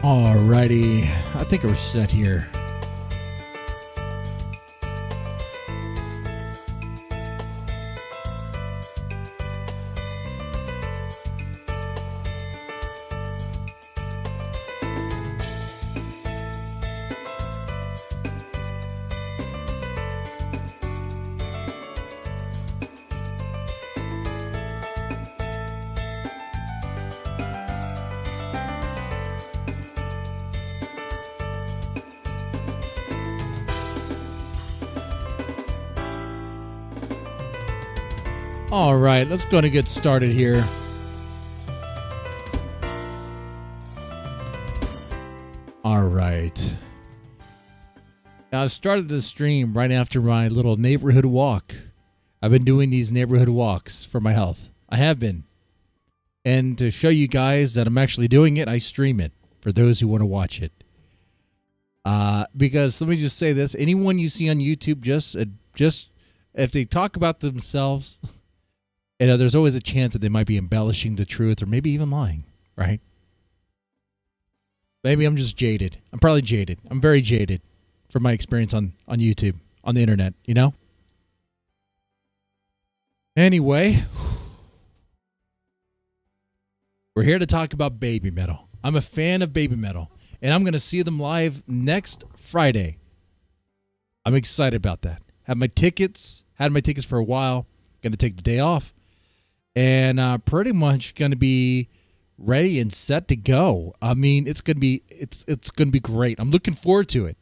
Alrighty, I think we're set here. All right, let's go and get started here. All right. I started the stream right after my little neighborhood walk. I've been doing these neighborhood walks for my health. I have been. And to show you guys that I'm actually doing it, I stream it for those who want to watch it. Because let me just say this. Anyone you see on YouTube, just if they talk about themselves... You know, there's always a chance that they might be embellishing the truth or maybe even lying, right? Maybe I'm just jaded. I'm probably jaded. I'm very jaded from my experience on YouTube, on the internet, you know? Anyway, we're here to talk about Baby Metal. I'm a fan of Baby Metal, and I'm going to see them live next Friday. I'm excited about that. Had my tickets for a while. Going to take the day off. And pretty much going to be ready and set to go. I mean, it's going to be great. I'm looking forward to it.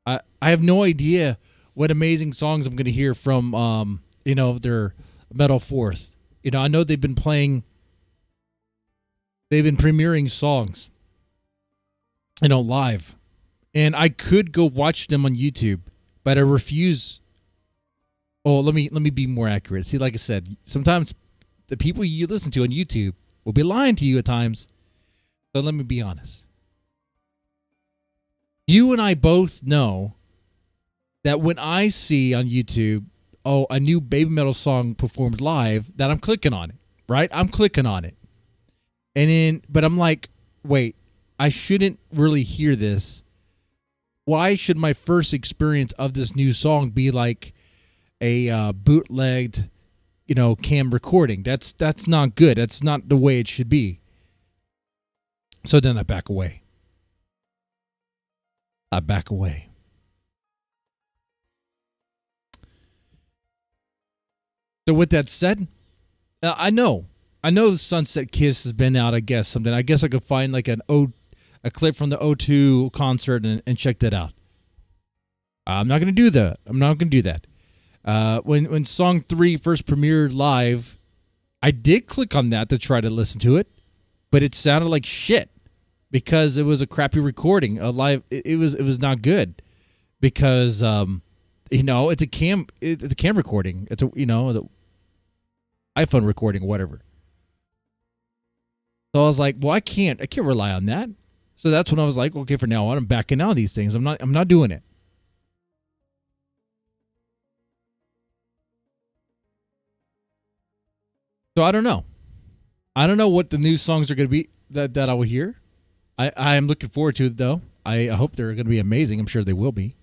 I have no idea what amazing songs I'm going to hear from their Metal Fourth. You know, I know they've been premiering songs, you know, live. And I could go watch them on YouTube, but I refuse. Oh, let me be more accurate. See, like I said, sometimes the people you listen to on YouTube will be lying to you at times. So let me be honest. You and I both know that when I see on YouTube, a new Baby Metal song performed live, that I'm clicking on it, right? I'm clicking on it. But I'm like, wait, I shouldn't really hear this. Why should my first experience of this new song be like a bootlegged, cam recording? That's not good. That's not the way it should be. So then I back away. So with that said, I know Sunset Kiss has been out. I guess something. I guess I could find like a clip from the O2 concert and check that out. I'm not going to do that. When Song 3 first premiered live, I did click on that to try to listen to it, but it sounded like shit because it was a crappy recording. It was not good because it's a cam recording. It's the iPhone recording or whatever. So I was like, well, I can't rely on that. So that's when I was like, okay, for now on, I'm backing out of these things. I'm not doing it. So I don't know. I don't know what the new songs are going to be that I will hear. I am looking forward to it, though. I hope they're going to be amazing. I'm sure they will be.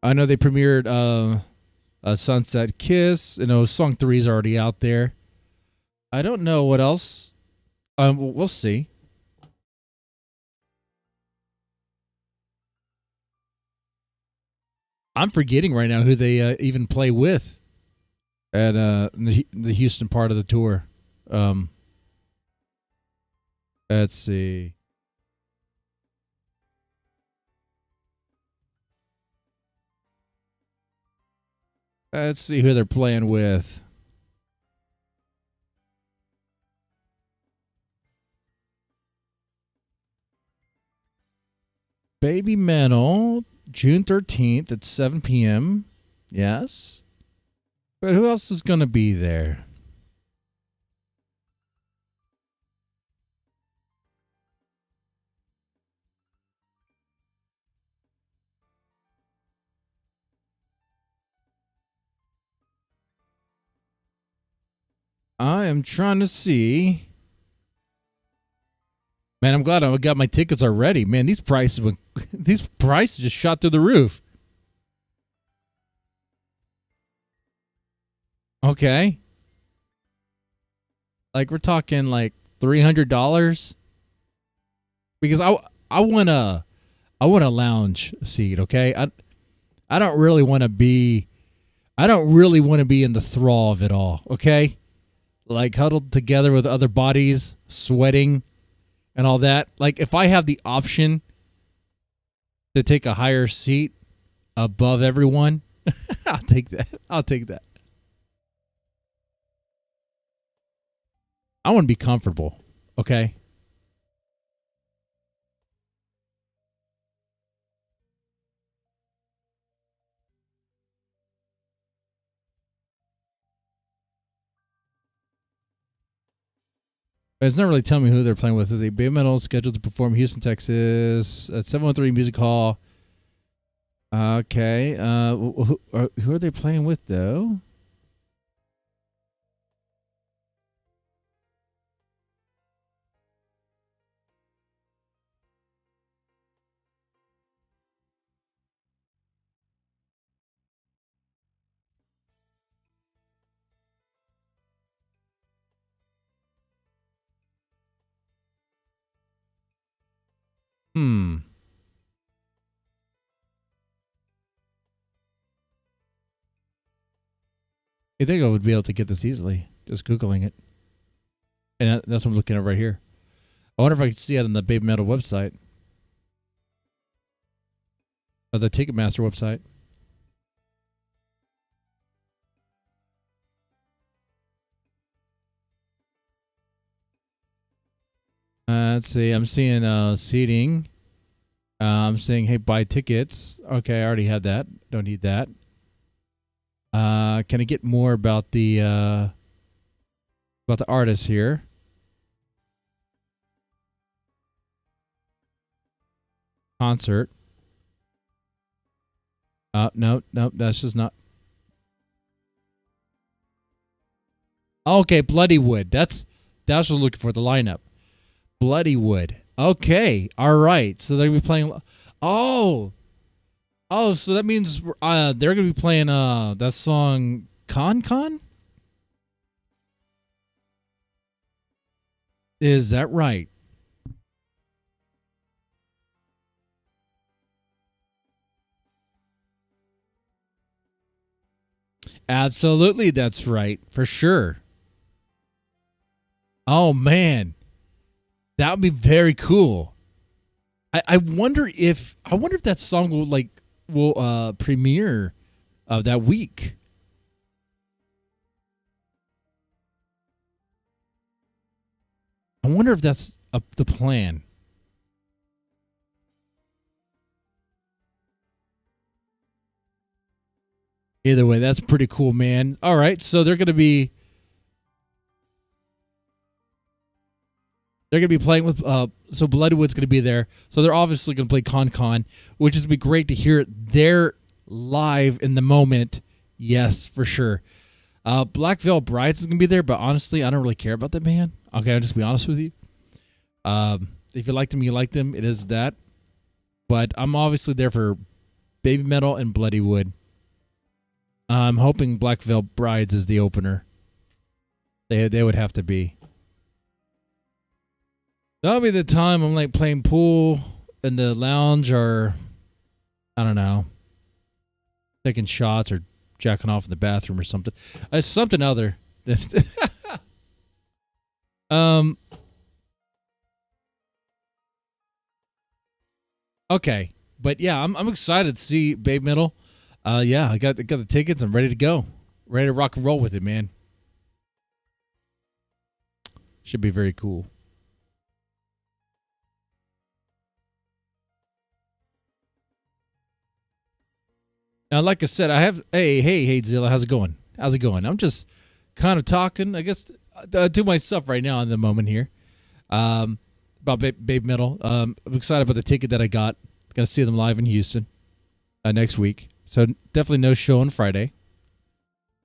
I know they premiered a Sunset Kiss. You know, song 3 is already out there. I don't know what else. We'll see. I'm forgetting right now who they even play with at the Houston part of the tour. Let's see. Let's see who they're playing with. Baby Metal, June 13th at 7 p.m. Yes. But who else is going to be there? I am trying to see. Man, I'm glad I got my tickets already. Man, these prices just shot through the roof. Okay. Like we're talking like $300 because I want a lounge seat, okay? I don't really want to be in the thrall of it all, okay? Like huddled together with other bodies, sweating and all that. Like if I have the option to take a higher seat above everyone, I'll take that. I want to be comfortable, okay? It's not really telling me who they're playing with. Is a Baby Metal scheduled to perform Houston, Texas at 713 Music Hall. Okay. Who are they playing with, though? You think I would be able to get this easily? Just Googling it. And that's what I'm looking at right here. I wonder if I could see it on the Baby Metal website. Or the Ticketmaster website. Let's see. I'm seeing seating. I'm saying, hey, buy tickets. Okay, I already had that. Don't need that. Can I get more about the artist here? Concert. No, that's just not. Okay, Bloody Wood. That's what I was looking for, the lineup. Bloody Wood. Okay, all right. So they're gonna be playing. Oh, so that means they're gonna be playing that song Con Con. Is that right? Absolutely, that's right for sure. Oh man, that would be very cool. I wonder if that song will premiere that week. I wonder if that's the plan. Either way, that's pretty cool, man. All right, so they're gonna be playing with so Bloodwood's gonna be there. So they're obviously gonna play Con Con, which is gonna be great to hear it there live in the moment. Yes, for sure. Black Veil Brides is gonna be there, but honestly, I don't really care about that band. Okay, I'll just be honest with you. If you liked them, you liked them. It is that. But I'm obviously there for Baby Metal and Bloody Wood. I'm hoping Black Veil Brides is the opener. They would have to be. That'll be the time I'm like playing pool in the lounge, or I don't know, taking shots or jacking off in the bathroom or something. It's something other. Okay, but yeah, I'm excited to see Baby Metal. Yeah, I got the tickets. I'm ready to go, ready to rock and roll with it, man. Should be very cool. Now, like I said, I have. Hey, Zilla, how's it going? How's it going? I'm just kind of talking, I guess, to myself right now in the moment here, about Baby Metal. I'm excited about the ticket that I got. Gonna see them live in Houston next week. So definitely no show on Friday,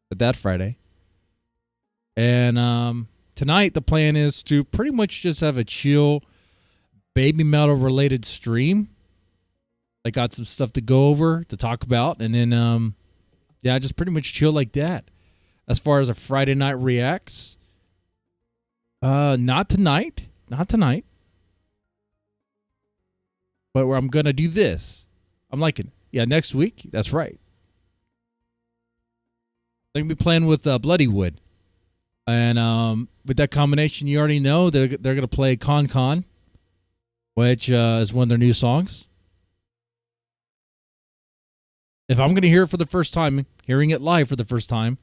but that Friday. And tonight the plan is to pretty much just have a chill Baby Metal related stream. I got some stuff to go over, to talk about, and then yeah, just pretty much chill like that. As far as a Friday night reacts, not tonight. But where I'm gonna do this, I'm liking. Yeah, next week. That's right. They're gonna be playing with Bloody Wood, and with that combination, you already know they're gonna play Con Con, which is one of their new songs. If I'm gonna hear it for the first time, hearing it live for the first time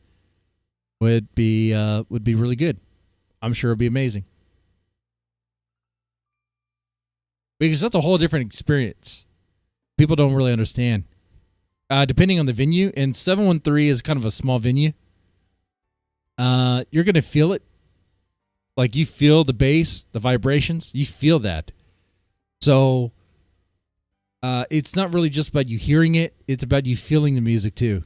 would be really good. I'm sure it'd be amazing. Because that's a whole different experience. People don't really understand. Depending on the venue, and 713 is kind of a small venue. You're going to feel it. Like you feel the bass, the vibrations. You feel that. So it's not really just about you hearing it. It's about you feeling the music too.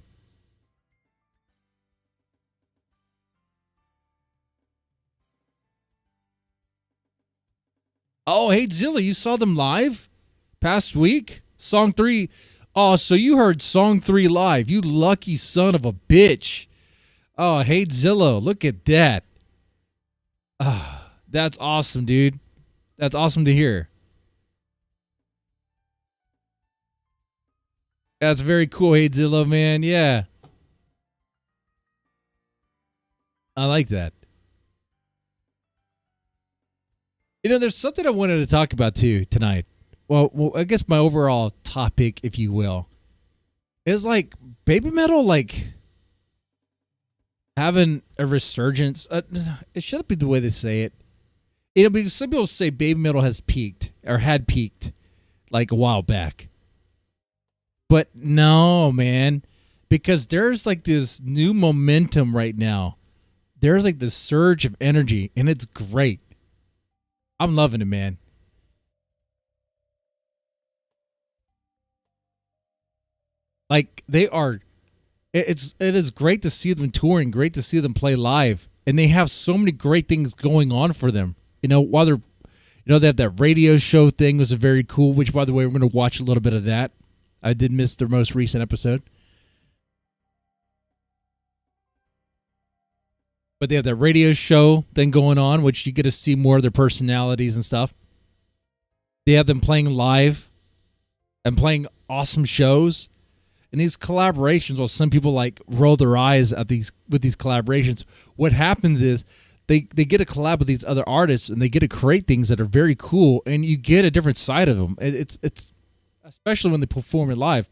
Oh, hey, Zilla, you saw them live past week? Song 3. Oh, so you heard Song 3 live. You lucky son of a bitch. Oh, hey, Zillow, look at that. That's awesome, dude. That's awesome to hear. That's very cool, hey, Zillow, man. Yeah. I like that. You know, there's something I wanted to talk about too tonight. Well, I guess my overall topic, if you will, is like Baby Metal, like having a resurgence. It shouldn't be the way they say it. You know, because some people say Baby Metal has peaked or had peaked like a while back. But no, man, because there's like this new momentum right now. There's like this surge of energy, and it's great. I'm loving it, man. Like they are, it is great to see them touring, great to see them play live, and they have so many great things going on for them. You know, while they're, they have that radio show thing was very cool. Which, by the way, we're going to watch a little bit of that. I did miss their most recent episode, but they have that radio show thing going on, which you get to see more of their personalities and stuff. They have them playing live and playing awesome shows. And these collaborations, while some people like roll their eyes at these collaborations, what happens is they get a collab with these other artists and they get to create things that are very cool, and you get a different side of them. It's especially when they perform it live.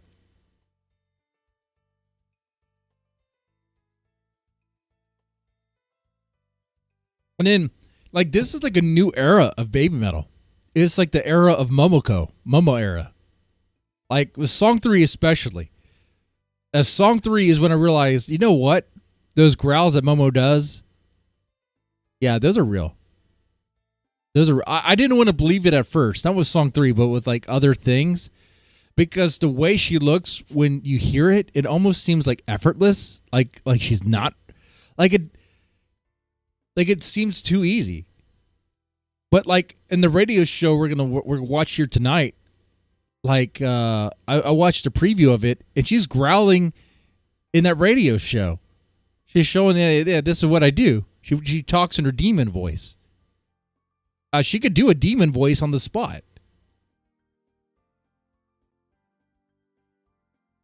And then, like, this is like a new era of Baby Metal. It's like the era of Momo era. Like with Song 3 especially. As Song 3 is when I realized, you know what? Those growls that Momo does, yeah, those are real. I didn't want to believe it at first. Not with Song 3, but with like other things. Because the way she looks when you hear it, it almost seems like effortless. Like she's not, like it seems too easy. But like in the radio show we're gonna watch here tonight, like I watched a preview of it, and she's growling in that radio show. She's showing that this is what I do. She talks in her demon voice. She could do a demon voice on the spot.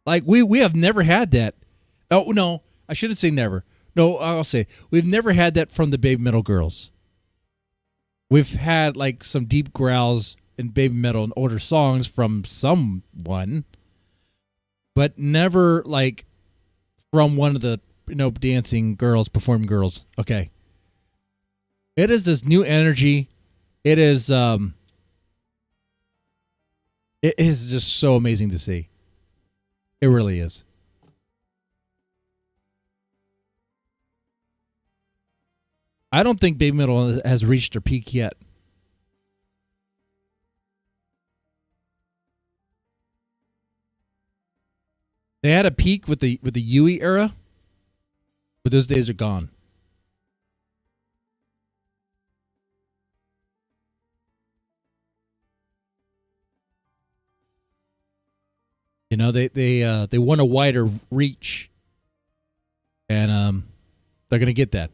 Like we have never had that. Oh no, I shouldn't say never. No, I'll say we've never had that from the Baby Metal girls. We've had like some deep growls in Baby Metal and older songs from someone, but never like from one of the dancing girls, performing girls. Okay, it is this new energy. It is just so amazing to see. It really is. I don't think Baby Metal has reached their peak yet. They had a peak with the Yui era, but those days are gone. They want a wider reach, and they're gonna get that.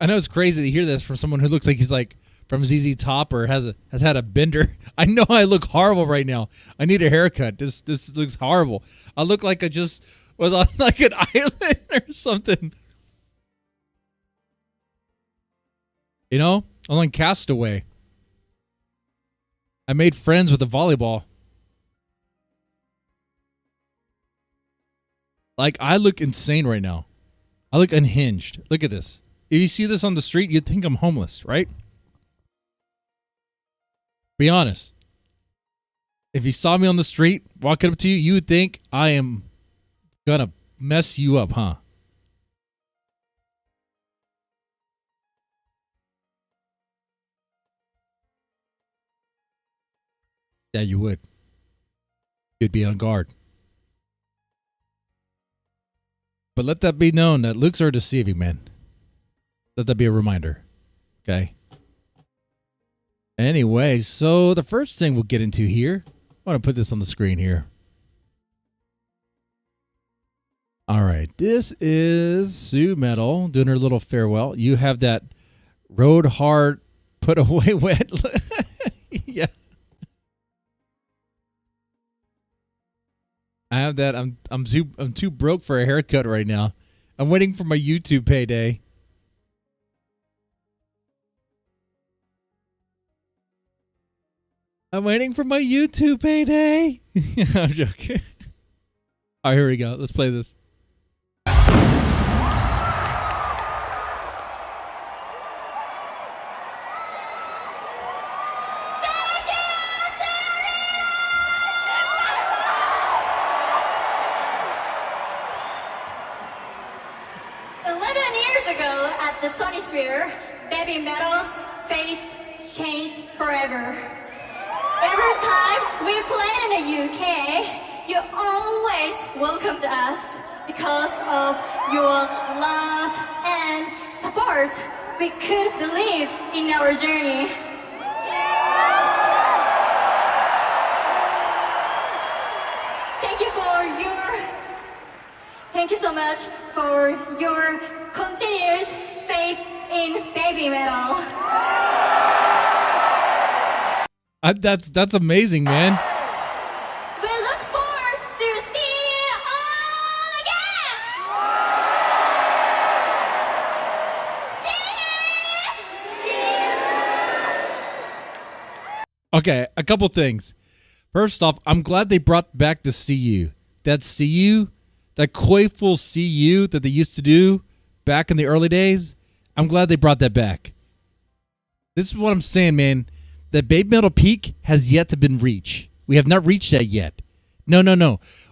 I know it's crazy to hear this from someone who looks like he's like from ZZ Top or has had a bender. I know I look horrible right now. I need a haircut. This looks horrible. I look like I just was on like an island or something. I'm like Castaway. I made friends with a volleyball. Like, I look insane right now. I look unhinged. Look at this. If you see this on the street, you'd think I'm homeless, right? Be honest. If you saw me on the street walking up to you, you would think I am gonna mess you up, huh? Yeah, you would. You'd be on guard. But let that be known that looks are deceiving, man. Let that be a reminder. Okay. Anyway, so the first thing we'll get into here, I want to put this on the screen here. All right. This is Sue Metal doing her little farewell. You have that rode hard, put away wet. Yeah. I have that. I'm too broke for a haircut right now. I'm waiting for my YouTube payday. I'm waiting for my YouTube payday. I'm joking. All right, here we go. Let's play this. 11 years ago at the Sony Sphere, Baby Metal's face changed forever. Every time we played in the UK, you always welcomed us because of your love and support. We could believe in our journey. Thank you so much for your continuous faith in Baby Metal. That's amazing, man. We look forward to see you all again. Okay, a couple things. First off, I'm glad they brought back the CU. That CU, that coyful CU that they used to do back in the early days. I'm glad they brought that back. This is what I'm saying, man. The Baby Metal peak has yet to been reached. We have not reached that yet. No.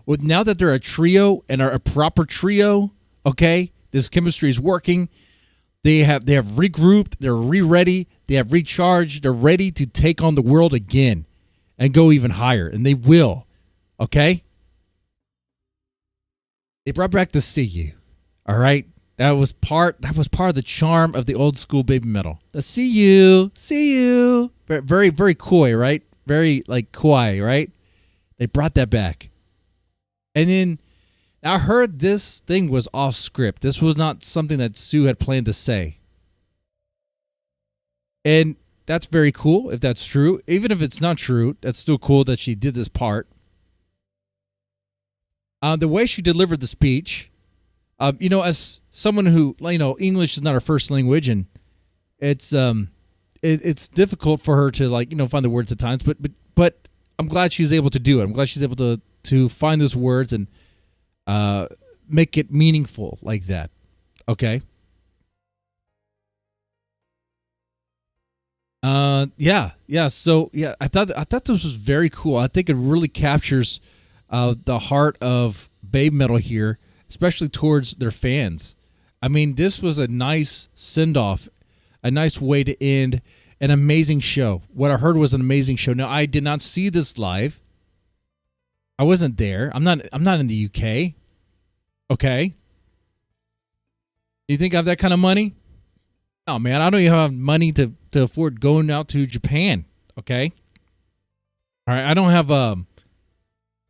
Well, now that they're a trio and are a proper trio, okay, this chemistry is working. They have regrouped. They're re-ready. They have recharged. They're ready to take on the world again and go even higher, and they will. Okay. They brought back the CU. All right. That was part of the charm of the old school Baby Metal. The CU. Very, very coy, right? very like kawaii, right? They brought that back. And then I heard this thing was off script. This was not something that Sue had planned to say. And that's very cool if that's true. Even if it's not true, that's still cool that she did this part. The way she delivered the speech, as someone who, English is not her first language, and it's difficult for her to find the words at times. But I'm glad she's able to do it. I'm glad she's able to find those words and make it meaningful like that. Okay. So I thought this was very cool. I think it really captures the heart of Baby Metal here, especially towards their fans. I mean, this was a nice send-off, a nice way to end an amazing show. What I heard was an amazing show. Now, I did not see this live. I wasn't there. I'm not in the UK. Okay. You think I have that kind of money? Oh man, I don't even have money to afford going out to Japan. Okay. All right. I don't have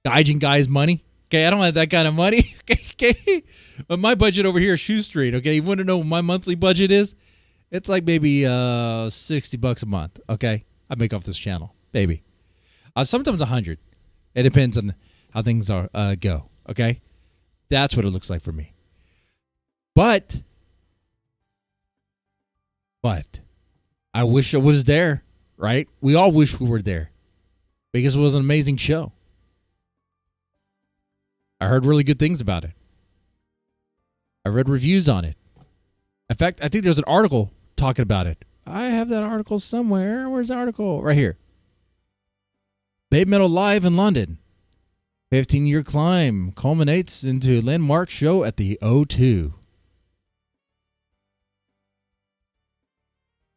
Gaijin guy's money. Okay, I don't have that kind of money. Okay. But my budget over here is shoestring. Okay. You want to know what my monthly budget is? It's like maybe $60 a month. Okay. I make off this channel. Maybe. Sometimes 100. It depends on how things go. Okay. That's what it looks like for me. But I wish I was there, right? We all wish we were there because it was an amazing show. I heard really good things about it. I read reviews on it. In fact, I think there's an article talking about it. I have that article somewhere. Where's the article? Right here. Baby Metal live in London. 15-year climb culminates into landmark show at the O2.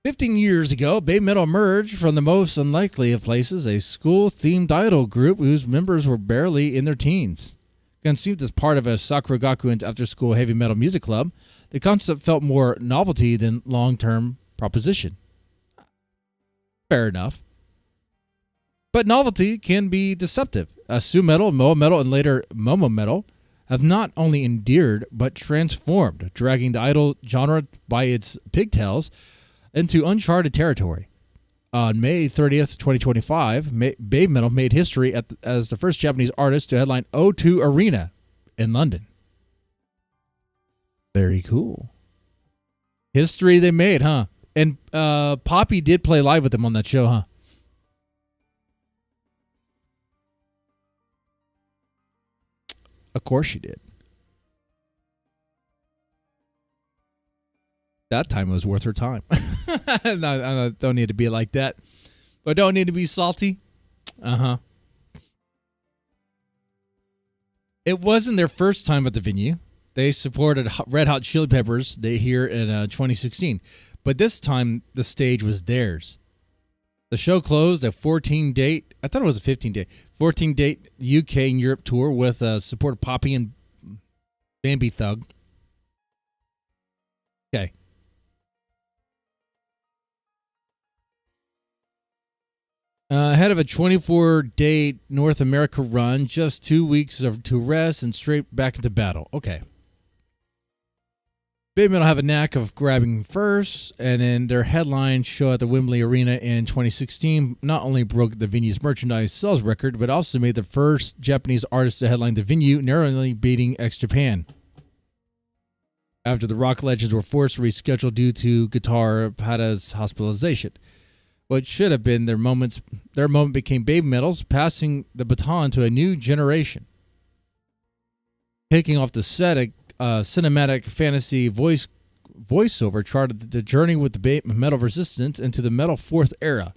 15 years ago, Baby Metal emerged from the most unlikely of places, a school-themed idol group whose members were barely in their teens. Conceived as part of a Sakura Gakuin's after-school heavy metal music club, the concept felt more novelty than long-term proposition. Fair enough. But novelty can be deceptive. Su Metal, Moa Metal, and later Momo Metal have not only endeared but transformed, dragging the idol genre by its pigtails into uncharted territory. On May 30th, 2025, Baby Metal made history as the first Japanese artist to headline O2 Arena in London. Very cool. History they made, huh? And Poppy did play live with them on that show, huh? Of course she did. That time was worth her time. I don't need to be like that. But don't need to be salty. Uh-huh. It wasn't their first time at the venue. They supported Red Hot Chili Peppers here in 2016. But this time, the stage was theirs. The show closed a 14-date, I thought it was a 15-date, 14-date UK and Europe tour with support of Poppy and Bambi Thug. Okay. Ahead of a 24-date North America run, just 2 weeks to rest and straight back into battle. Okay. Baby Metal have a knack of grabbing first, and then their headline show at the Wembley Arena in 2016 not only broke the venue's merchandise sales record, but also made the first Japanese artist to headline the venue, narrowly beating X-Japan. After the rock legends were forced to reschedule due to guitar Pada's hospitalization. What should have been their moment became Baby Metal's, passing the baton to a new generation. Taking off the set, a cinematic fantasy voiceover charted the journey with the metal resistance into the metal fourth era.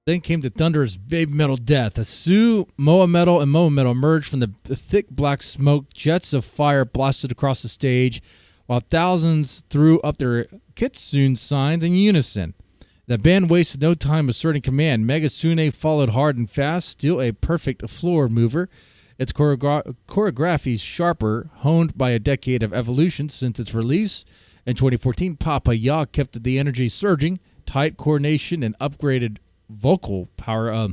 Then came the thunderous Baby Metal death. As Su, Moa Metal, and Momo Metal emerged from the thick black smoke, jets of fire blasted across the stage, while thousands threw up their Kitsune signs in unison. The band wasted no time asserting command. Megasune followed hard and fast, still a perfect floor mover. Its choreography sharper, honed by a decade of evolution since its release. In 2014, Papa Yaw kept the energy surging, tight coordination, and upgraded vocal power.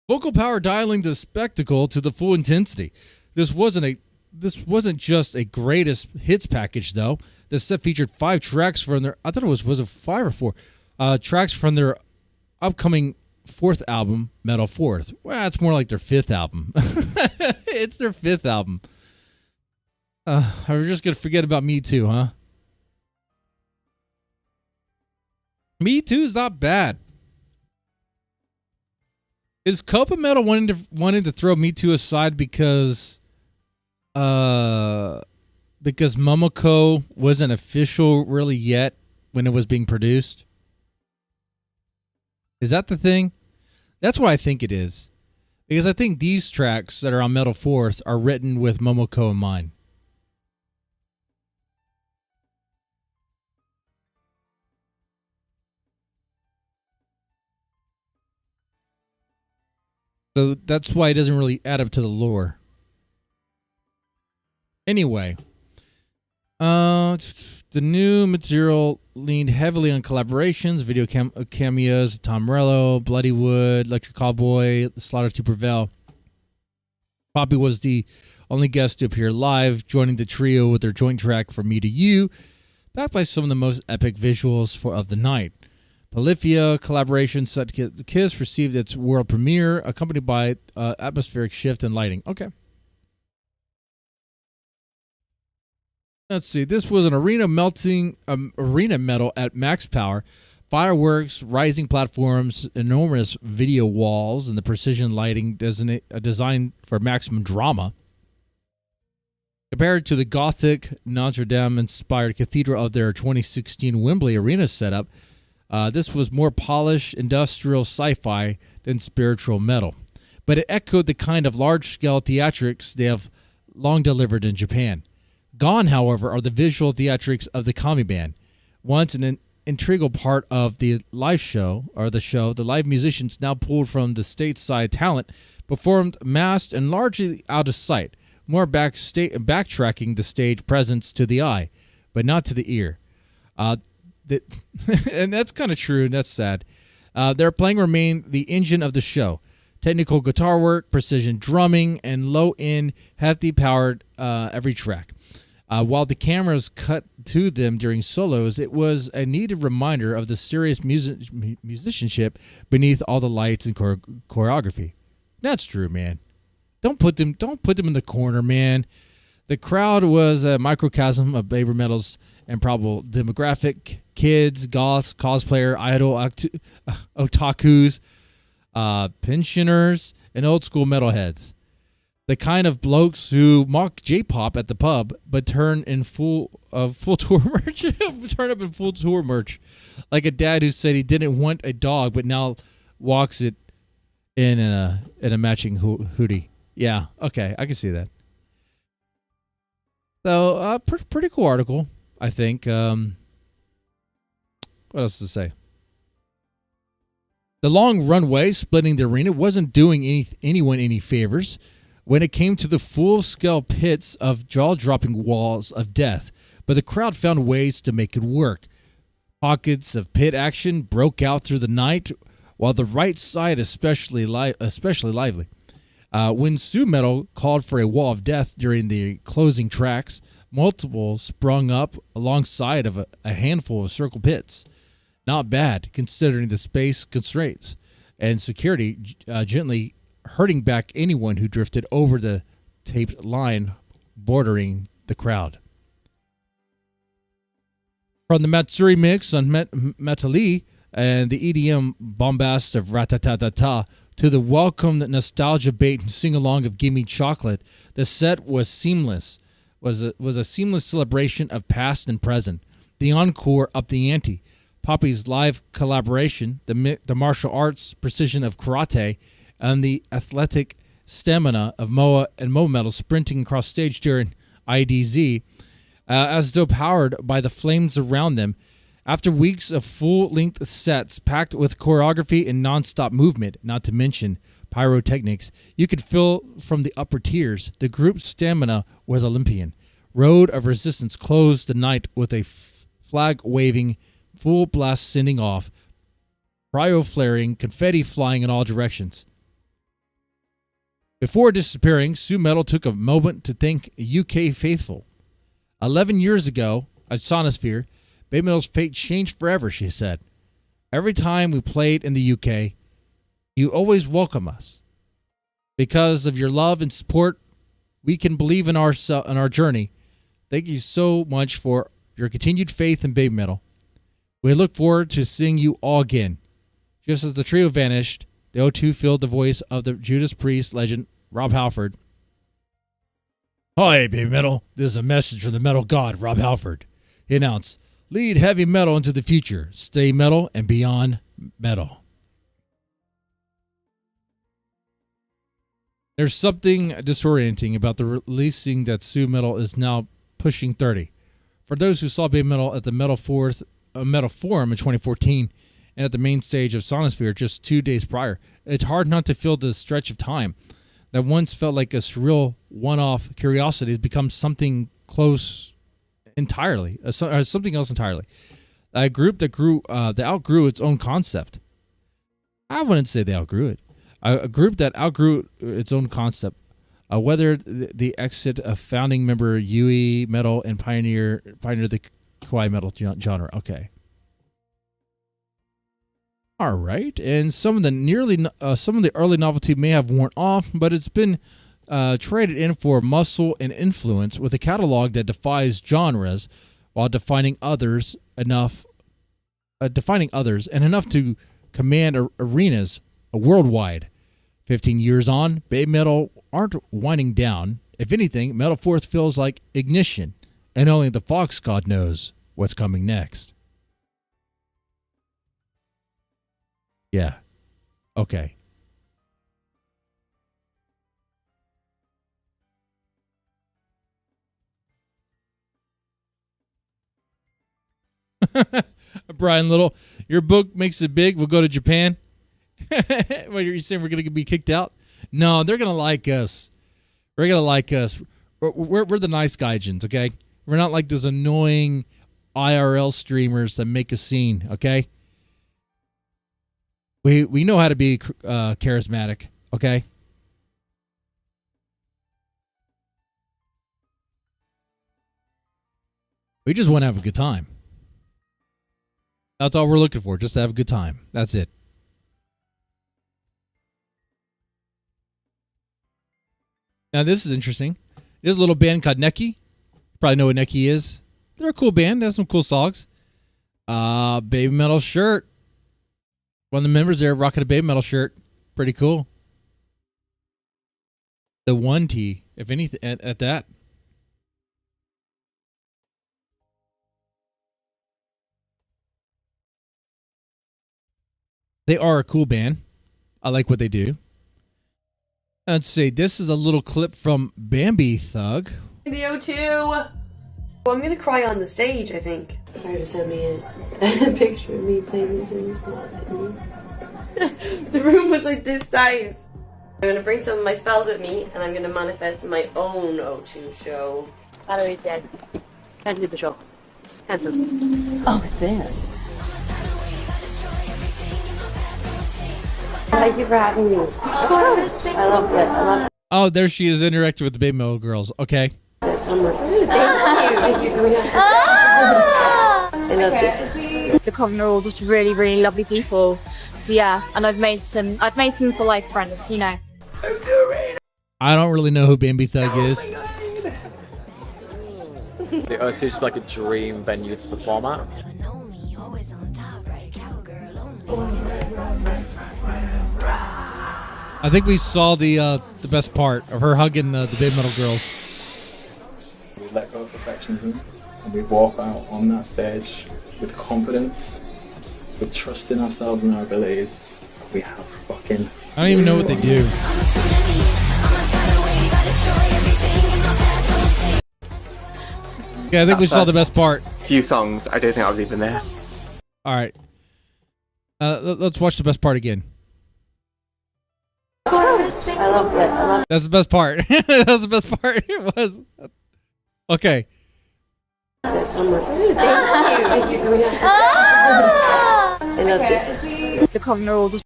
Vocal power dialing the spectacle to the full intensity. This wasn't just a greatest hits package though. The set featured 5 tracks from their, I thought it was it 5 or 4 tracks from their upcoming 4th album, Metal Fourth. Well, it's more like their 5th album. It's their 5th album. Are we just gonna forget about Me Too, huh? Me Too's not bad. Is Copa Metal wanting to throw Me Too aside because Momoko wasn't official really yet when it was being produced? Is that the thing? That's what I think it is. Because I think these tracks that are on Metal Fourth are written with Momoko in mind. So that's why it doesn't really add up to the lore. Anyway, the new material leaned heavily on collaborations, video cameos, Tom Morello, Bloody Wood, Electric Cowboy, Slaughter to Prevail. Poppy was the only guest to appear live, joining the trio with their joint track "For Me to You," backed by some of the most epic visuals of the night. Polyphia collaboration set Kiss received its world premiere, accompanied by atmospheric shift and lighting. Okay. Let's see. This was an arena metal at max power. Fireworks, rising platforms, enormous video walls, and the precision lighting designed for maximum drama. Compared to the gothic Notre Dame-inspired cathedral of their 2016 Wembley Arena setup, this was more polished industrial sci-fi than spiritual metal. But it echoed the kind of large-scale theatrics they have long delivered in Japan. Gone, however, are the visual theatrics of the Kami Band. Once an integral part of the live show, the live musicians, now pulled from the stateside talent, performed masked and largely out of sight, more backtracking the stage presence to the eye, but not to the ear. And that's kind of true, and that's sad. Their playing remained the engine of the show. Technical guitar work, precision drumming, and low-end, hefty-powered every track. While the cameras cut to them during solos, it was a needed reminder of the serious musicianship beneath all the lights and choreography. That's true, man. Don't put them in the corner, man. The crowd was a microcosm of Baby Metal's improbable demographic: kids, goths, cosplayer, idol, otakus, pensioners, and old school metalheads. The kind of blokes who mock J-pop at the pub, but turn in full tour merch. Turn up in full tour merch, like a dad who said he didn't want a dog, but now walks it in a matching hoodie. Yeah, okay, I can see that. So, pretty cool article, I think. What else to say? The long runway splitting the arena wasn't doing anyone any favors when it came to the full-scale pits of jaw-dropping walls of death, but the crowd found ways to make it work. Pockets of pit action broke out through the night, while the right side especially lively. When Sue Metal called for a wall of death during the closing tracks, multiple sprung up alongside of a handful of circle pits. Not bad, considering the space constraints and security gently hurting back anyone who drifted over the taped line bordering the crowd. From the Matsuri mix on Metali and the EDM bombast of Ratatatata to the welcome nostalgia bait and sing-along of Gimme Chocolate, the set was seamless. Was a seamless celebration of past and present. The encore upped the ante. Poppy's live collaboration, the martial arts precision of karate, and the athletic stamina of Moa and MOMO Metal sprinting across stage during IDZ, as though powered by the flames around them. After weeks of full-length sets packed with choreography and non-stop movement, not to mention pyrotechnics, you could feel from the upper tiers the group's stamina was Olympian. Road of Resistance closed the night with a flag-waving, full blast sending off, cryo flaring, confetti flying in all directions. Before disappearing, Sue Metal took a moment to thank UK faithful. 11 years ago at Sonosphere, Baby Metal's fate changed forever, she said. Every time we played in the UK, you always welcome us. Because of your love and support, we can believe in our journey. Thank you so much for your continued faith in Baby Metal. We look forward to seeing you all again. Just as the trio vanished, the O2 filled the voice of the Judas Priest legend, Rob Halford. Hi, Baby Metal. This is a message from the metal god, Rob Halford. He announced, lead heavy metal into the future. Stay metal and beyond metal. There's something disorienting about the releasing that Sue Metal is now pushing 30. For those who saw Baby Metal at the Metal Forum in 2014 and at the main stage of Sonosphere just 2 days prior, it's hard not to feel the stretch of time that once felt like a surreal one-off curiosity has become something close entirely, something else entirely. A group that outgrew its own concept. I wouldn't say they outgrew it. A group that outgrew its own concept. Whether the exit of founding member Yui Metal and pioneer the kawaii metal genre. Okay. All right, and some of the early novelty may have worn off, but it's been traded in for muscle and influence with a catalog that defies genres while defining others and enough to command arenas worldwide. 15 years on, Baby Metal aren't winding down. If anything, Metal Force feels like ignition, and only the Fox God knows what's coming next. Yeah. Okay. Brian Little, your book makes it big. We'll go to Japan. What, you're saying we're going to be kicked out? No, they're going to like us. They're going to like us. We're the nice guys, okay? We're not like those annoying IRL streamers that make a scene, okay? We know how to be charismatic, okay? We just want to have a good time. That's all we're looking for, just to have a good time. That's it. Now, this is interesting. There's a little band called Neki. You probably know what Neki is. They're a cool band. They have some cool songs. Baby Metal shirt. One of the members there rocking a Baby Metal shirt. Pretty cool. The 1T, if anything, at that. They are a cool band. I like what they do. Let's see. This is a little clip from Bambi Thug. The O2. Well, I'm gonna cry on the stage, I think. Prepare to send me a picture of me playing this in this The room was like this size. I'm gonna bring some of my spells with me, and I'm gonna manifest my own O2 show. Battery's dead. Can't do the show. Cancel. Oh, there. Thank you for having me. Of course. I love it. Oh, there she is interacting with the Baby Metal girls. Okay. This one more. Thank you. I love this. The Coven are all just really, really lovely people. So yeah, and I've made some for life friends, you know. I don't really know who Bambi Thug is. The O2 is just like a dream venue to perform at. I think we saw the best part of her hugging the Baby Metal girls. We let go of perfectionism and we walk out on that stage with confidence, with trust in ourselves and our abilities. We have fucking... I don't even know what they do. Yeah, I think we saw the best part. Few songs, I don't think I was even there. All right. Let's watch the best part again. I love it. That's the best part. That was the best part. It was. Okay. This one more. Thank you. I love this. The Coven are all just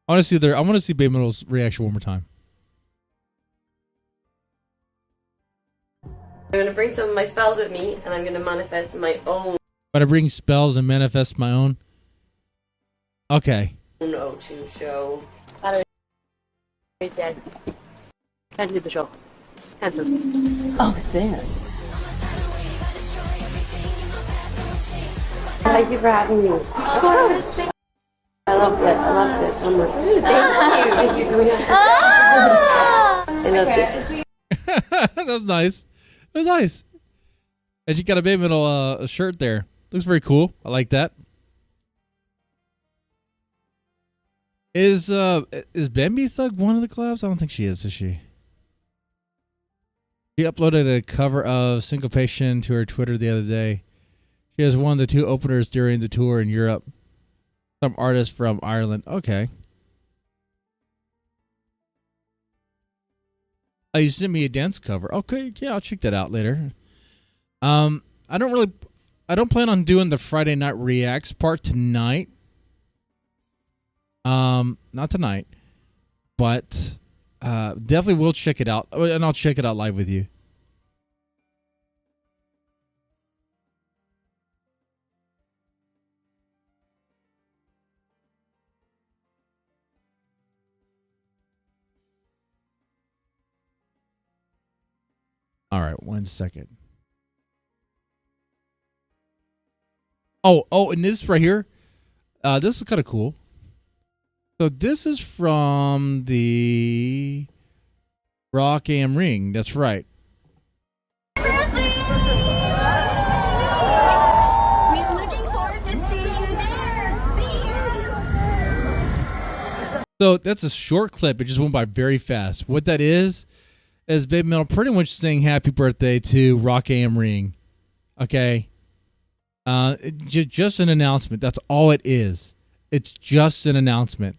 I want to see Baby Metal's reaction one more time. I'm gonna bring some of my spells with me, and I'm gonna manifest my own But I bring spells and manifest my own. Okay. O2 show. Battery dead. Can't do the show. Cancel. Oh, Sam. Thank you for having me. Of course. I love it. I love this so much. Thank you. Thank you. I love it. That was nice. That was nice. And she got a Baby Metal shirt there. Looks very cool. I like that. Is Bambi Thug one of the collabs? I don't think she is she? She uploaded a cover of Syncopation to her Twitter the other day. She has one of the 2 openers during the tour in Europe. Some artist from Ireland. Okay. Oh, you sent me a dance cover. Okay, yeah, I'll check that out later. I don't plan on doing the Friday Night Reacts part tonight. Not tonight, but definitely will check it out, and I'll check it out live with you. All right, 1 second. Oh, and this right here, this is kind of cool. So this is from the Rock Am Ring. That's right. We're looking forward to seeing you there. See you. So that's a short clip. It just went by very fast. What that is Baby Metal pretty much saying happy birthday to Rock Am Ring. Okay. Just an announcement. That's all it is. It's just an announcement.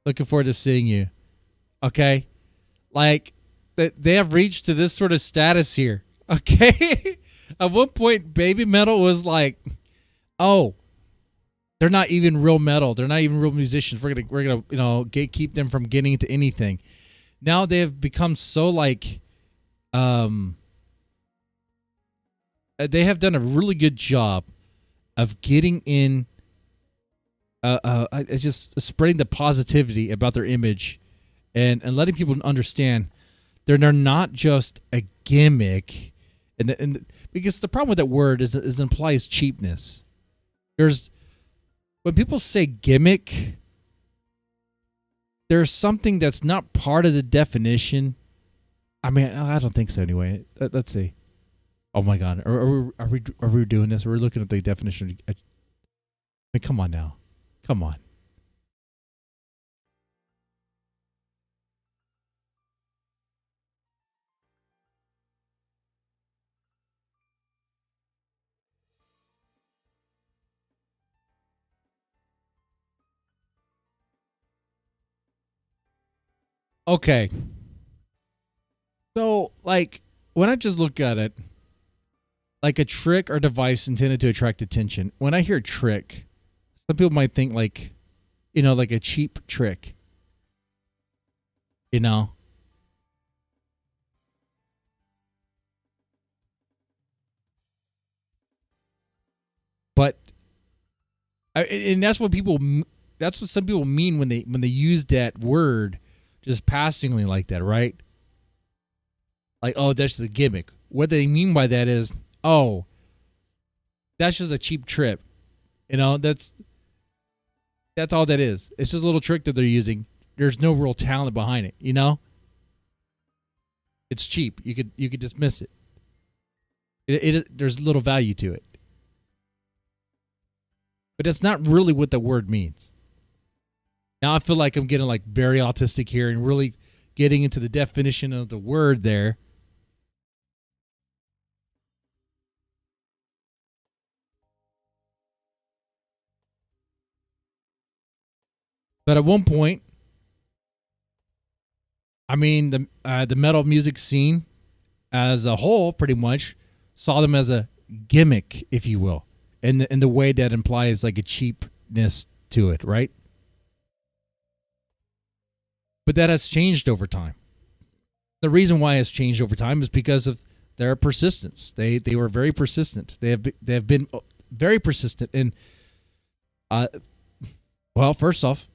Looking forward to seeing you. Okay? Like, they have reached to this sort of status here. Okay? At one point, Baby Metal was like, oh, they're not even real metal. They're not even real musicians. We're gonna gatekeep them from getting into anything. Now they have become so like, they have done a really good job of getting in. It's just spreading the positivity about their image, and letting people understand they're not just a gimmick, and because the problem with that word is it implies cheapness. When people say gimmick, there's something that's not part of the definition. I mean, I don't think so anyway. Let's see. Oh my God, are we doing this? We're looking at the definition. I mean, come on now. Come on. Okay. So, like, when I just look at it, like a trick or device intended to attract attention, when I hear trick, some people might think like, like a cheap trick. But, and that's what some people mean when they use that word just passingly like that, right? Like, oh, that's just a gimmick. What they mean by that is, oh, that's just a cheap trip. That's all that is. It's just a little trick that they're using. There's no real talent behind it, It's cheap. You could dismiss it. There's little value to it. But that's not really what the word means. Now I feel like I'm getting like very autistic here and really getting into the definition of the word there. But at one point, I mean, the metal music scene as a whole pretty much saw them as a gimmick, if you will, in the way that implies like a cheapness to it, right? But that has changed over time. The reason why it's changed over time is because of They're persistence. They were very persistent. They have been very persistent. And well, first off,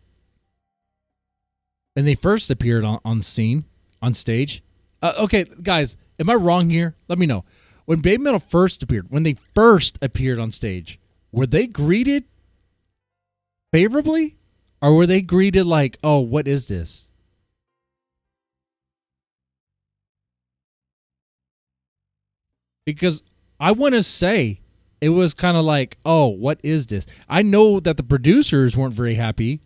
when they first appeared on stage. Okay, guys, am I wrong here? Let me know. When Baby Metal first appeared, when they first appeared on stage, were they greeted favorably, or were they greeted like, "Oh, what is this?" Because I want to say it was kind of like, "Oh, what is this?" I know that the producers weren't very happy.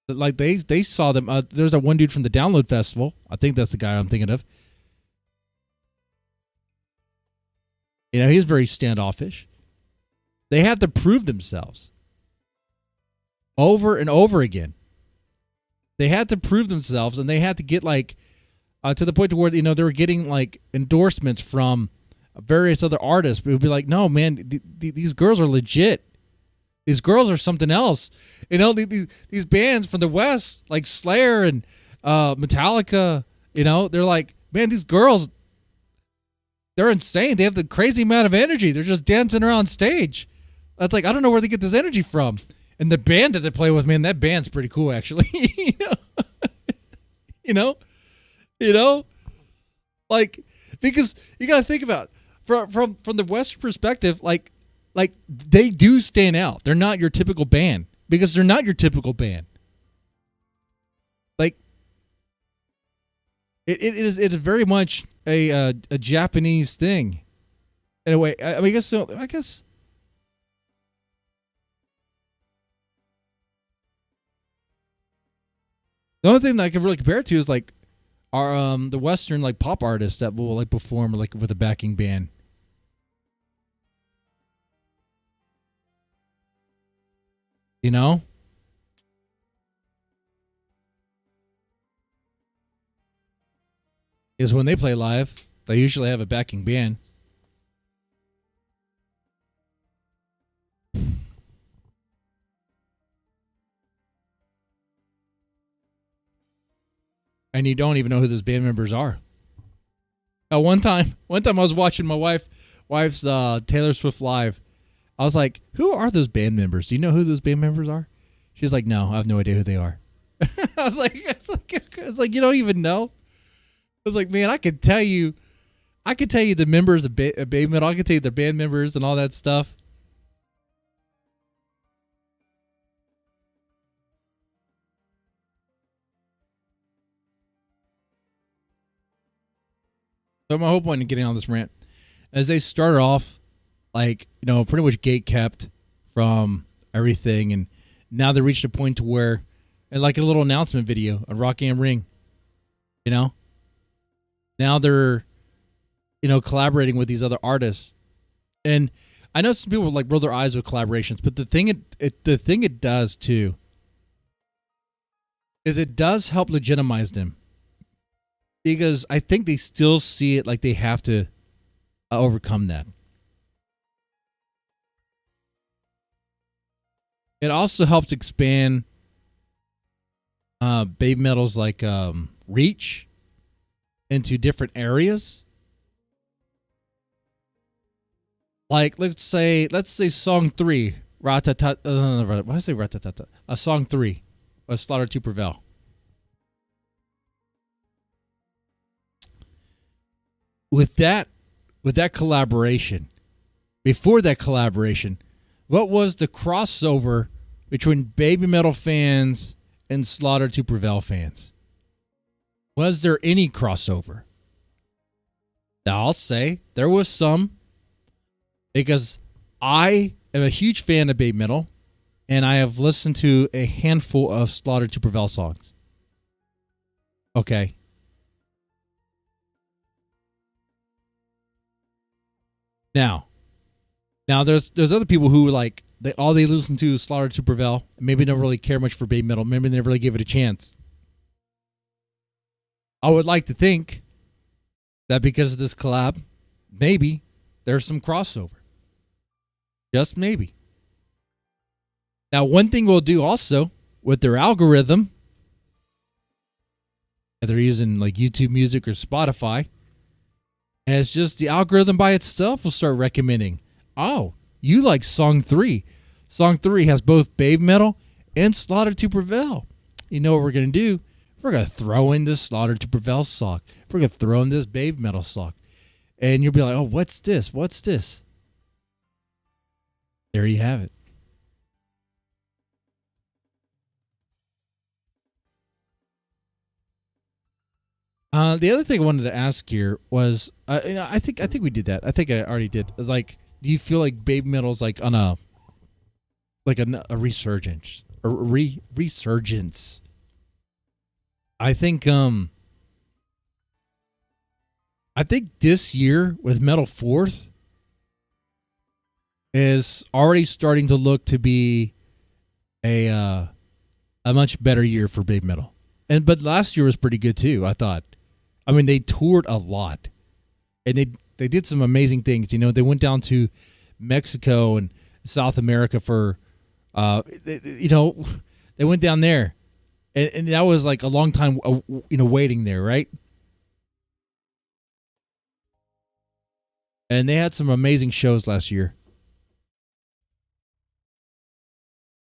Like they saw them. There's that one dude from the Download Festival. I think that's the guy I'm thinking of. You know, he's very standoffish. They have to prove themselves over and over again. They had to prove themselves, and they had to get like to the point to where, you know, they were getting like endorsements from various other artists. It would be like, no, man, these girls are legit. These girls are something else. You know, these bands from the West, like Slayer and Metallica, you know, they're like, man, these girls, they're insane. They have the crazy amount of energy. They're just dancing around stage. That's like, I don't know where they get this energy from. And the band that they play with, man, that band's pretty cool, actually. you know, like, because you got to think about it. From the Western perspective, like they do stand out. They're not your typical band, because they're not your typical band. Like it is very much a Japanese thing in a way. I guess so. I guess the only thing that I can really compare it to is like our the Western like pop artists that will like perform like with a backing band. You know? Is when they play live, they usually have a backing band. And you don't even know who those band members are. One time I was watching my wife's Taylor Swift live. I was like, who are those band members? Do you know who those band members are? She's like, no, I have no idea who they are. I was like, it's like, you don't even know? I was like, man, I could tell you the members of Baby Metal. I could tell you the band members and all that stuff. So my whole point in getting on this rant, as they started off, like, you know, pretty much gate kept from everything, and now they reached a point to where, and like a little announcement video, a Rock Am Ring, you know, now they're, you know, collaborating with these other artists, and I know some people like roll their eyes with collaborations, but the thing it does too is it does help legitimize them, because I think they still see it like they have to overcome that. It also helps expand Baby Metal's like reach into different areas. Like let's say song 3, Ratatata. Why did I say Ratatata? Song 3 was Slaughter to Prevail. With that collaboration, before that collaboration, what was the crossover between Baby Metal fans and Slaughter to Prevail fans? Was there any crossover? Now, I'll say there was some, because I am a huge fan of Baby Metal, and I have listened to a handful of Slaughter to Prevail songs. Okay. Now there's other people who like all they listen to is Slaughter to Prevail. Maybe don't really care much for Baby Metal. Maybe they never really gave it a chance. I would like to think that because of this collab, maybe there's some crossover. Just maybe. Now, one thing we'll do also with their algorithm, if they're using like YouTube Music or Spotify, And it's just the algorithm by itself will start recommending. Oh, you like song 3. Song 3 has both Baby Metal and Slaughter to Prevail. You know what we're going to do? We're going to throw in this Slaughter to Prevail song. We're going to throw in this Baby Metal song. And you'll be like, oh, what's this? What's this? There you have it. The other thing I wanted to ask here was, I think we did that. I think I already did. It was like, do you feel like Baby Metal's like on a resurgence or resurgence? I think this year with Metal Fourth is already starting to look to be a much better year for Baby Metal. But last year was pretty good too, I thought. I mean, they toured a lot, and they did some amazing things. You know, they went down to Mexico and South America for, they went down there, and that was like a long time, waiting there, right? And they had some amazing shows last year,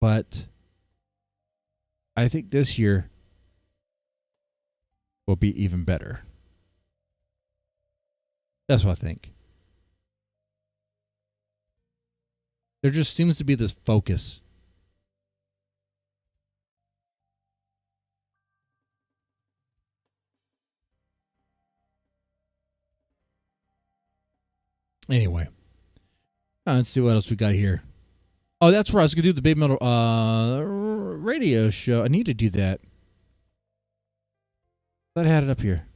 but I think this year will be even better. That's what I think. There just seems to be this focus. Anyway, let's see what else we got here. Oh, that's where I was going to do the Baby Metal radio show. I need to do that. I thought I had it up here.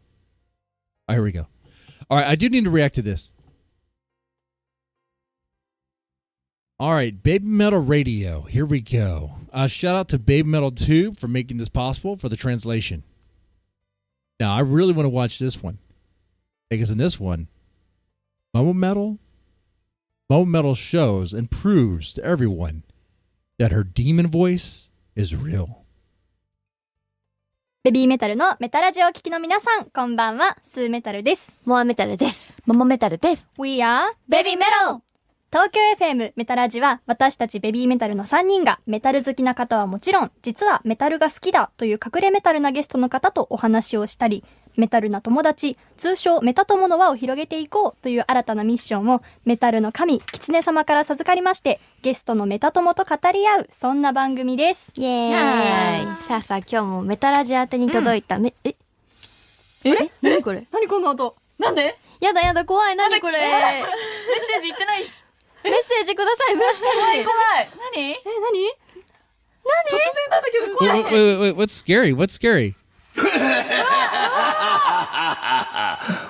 Oh, here we go. All right, I do need to react to this. All right, Baby Metal Radio. Here we go. Shout out to Baby Metal Tube for making this possible for the translation. Now, I really want to watch this one. Because in this one, MOMO Metal shows and proves to everyone that her demon voice is real. ベビーメタルのメタラジオをお聞きの皆さん、こんばんは、スーメタルです。モアメタルです。モモメタルです。We are Baby Metal! 東京 FM メタラジは私たちベビーメタルの3人がメタル好きな方はもちろん、実はメタルが好きだという隠れメタルなゲストの方とお話をしたり、メタルな友達、通称メタ友の輪を広げていこうという新たなミッションをメタルの神、キツネ様から授かりまして、ゲストのメタ友と語り合う、そんな番組です。イエーイ。さあさあ、今日もメタラジ宛てに届いた何これ？何この音？なんで？やだやだ、怖い。何これ？メッセージ言ってないし。メッセージください、メッセージ。怖い。何？突然なんだけど怖い。Wait, what's scary? What's scary?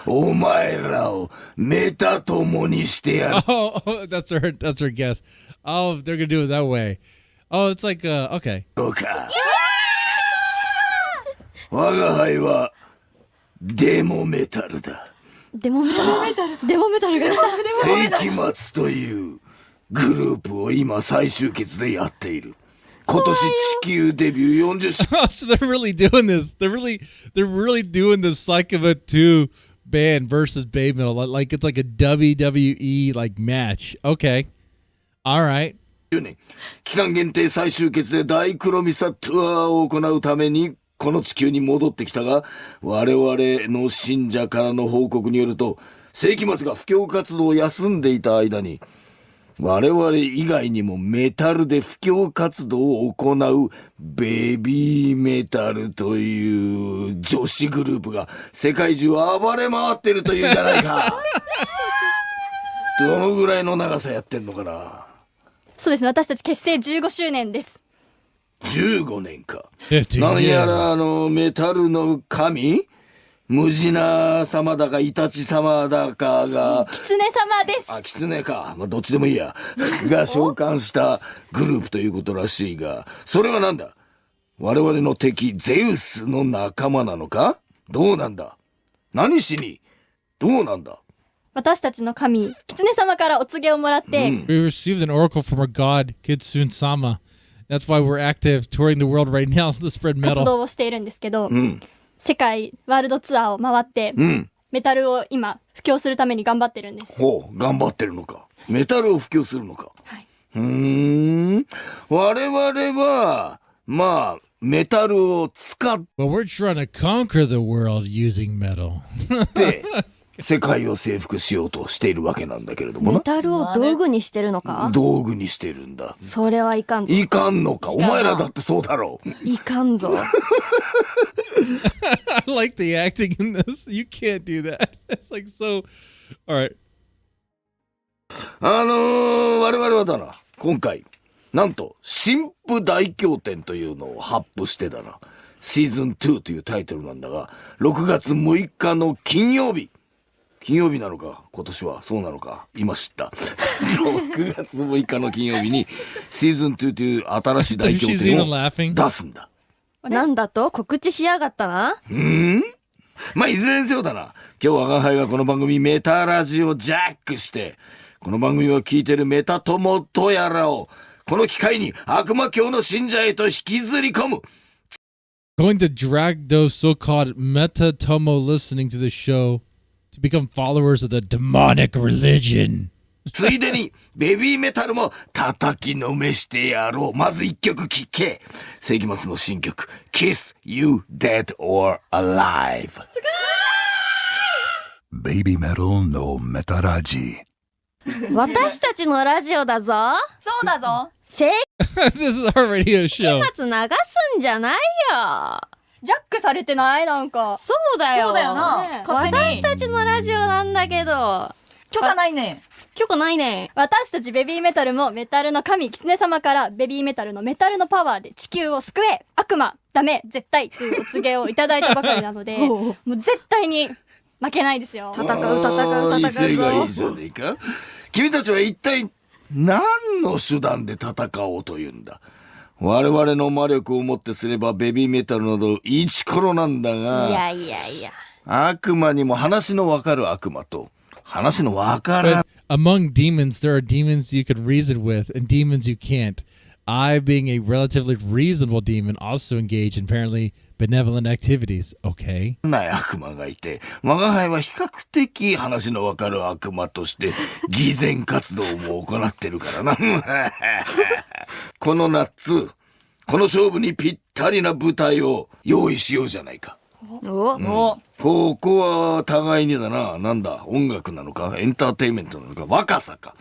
お前らをメタ友にしてやる。Oh, that's her guess. Oh, they're gonna do it that way. Oh, it's like okay. そうか。我が輩はデモメタルだ。デモメタルが世紀末というグループを今最終決でやっている。今年地球デビュー40周。So they're really doing this. They're really doing the Psychoma 2 band versus Baby Metal. Like it's like a WWE like match. Okay. All right. 期間限定最終決で大黒ミサツアーを行うためにこの地球に戻ってきたが、我々の信者からの報告によると、世紀末が布教活動を休んでいた間に、我々以外にもメタルで布教活動を行うベビーメタルという女子グループが世界中暴れ回ってるというじゃないか。どのぐらいの長さやってんのかな。そうですね、私たち結成15周年です。15年か。15何やらメタルの神ムジナ様だかイタチ様だかがキツネ様です。キツネか、どっちでもいいやが召喚したグループということらしいが、それはなんだ？我々の敵ゼウスの仲間なのか？どうなんだ？何しに？どうなんだ？私たちの神キツネ様からお告げをもらって、We received an oracle from our god Kitsune-sama. That's why we're active touring the world right now to spread metal. 活動をしているんですけど、世界ワールドツアーを回って、メタルを今布教するために頑張ってるんです。ほう、頑張ってるのか。メタルを布教するのか。はい。我々は、まあ、メタルを使っ But we're trying to conquer the world using metal. て、世界を征服しようとしているわけなんだけれどもな。メタルを道具にしてるのか？道具にしてるんだ。それはいかんぞ。いかんのか。お前らだってそうだろう。いかんぞ。I like the acting in this. You can't do that. It's like so. All right. 我々はだな、今回、なんと、新婦大経典というのを発布してだな、シーズン2というタイトルなんだが、6月6日の金曜日なのか、今年はそうなのか、今知った。6月6日の金曜日に、シーズン2という新しい大経典を出すんだ。なんだと告知しやがったな。まあ、いずれにせよだな。今日我が輩がこの番組メタラジをジャックして、この番組を聞いてるメタ友とやらを、この機会に悪魔教の信者へと引きずり込む。Going to drag those so-called meta tomo listening to the show to become followers of the demonic religion. ついでにベビーメタルも叩きのめしてやろう。まず一曲聴け。世紀末の新曲 Kiss You Dead or Alive。ベイビーメタルのメタラジ。私たちのラジオだぞ。そうだぞ。世 This is our radio 紀 show. 末流すんじゃないよ。ジャックされてないなんか。そうだよ。そうだよな。ね勝手に私たちのラジオなんだけど。許可ないね。許可ないね。私たちベビーメタルもメタルの神キツネ様からベビーメタルのメタルのパワーで地球を救え、悪魔ダメ絶対というお告げをいただいたばかりなのでもう絶対に負けないですよ。戦う威勢がいいぞ。じゃねえか。君たちは一体何の手段で戦おうというんだ。我々の魔力をもってすればベビーメタルなどイチコロなんだが、いやいやいや。悪魔にも話のわかる悪魔と話のわからん But among demons, there are demons you can reason with and demons you can't. I, being a relatively reasonable demon, also engage in apparently benevolent activities. Okay. ない悪魔がいて、我が輩は比較的話のわかる悪魔として偽善活動も行ってるからな。この夏、この勝負にぴったりな舞台を用意しようじゃないか。ここは互いにだな、なんだ、音楽なのか、エンターテインメントなのか、若さか。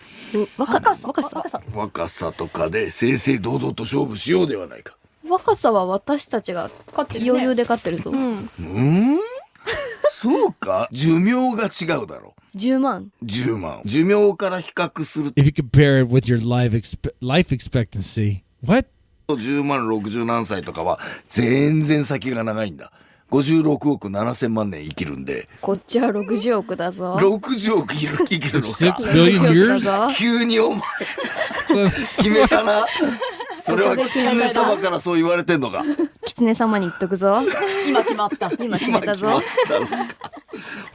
若さとかで正々堂々と勝負しようではないか。若さは私たちが余裕で勝ってるぞ。そうか、寿命が違うだろう。10万。寿命から比較すると If you compare it with your life expectancy, what? 10万60何歳とかは全然先が長いんだ。56億7000万年生きるんで。こっちは60億だぞ。60億生きるのか。6 billion years? 急にお前決めたな。それはキツネ様からそう言われてんのか。キツネ様に言っとくぞ。今決まった。今決めたぞ。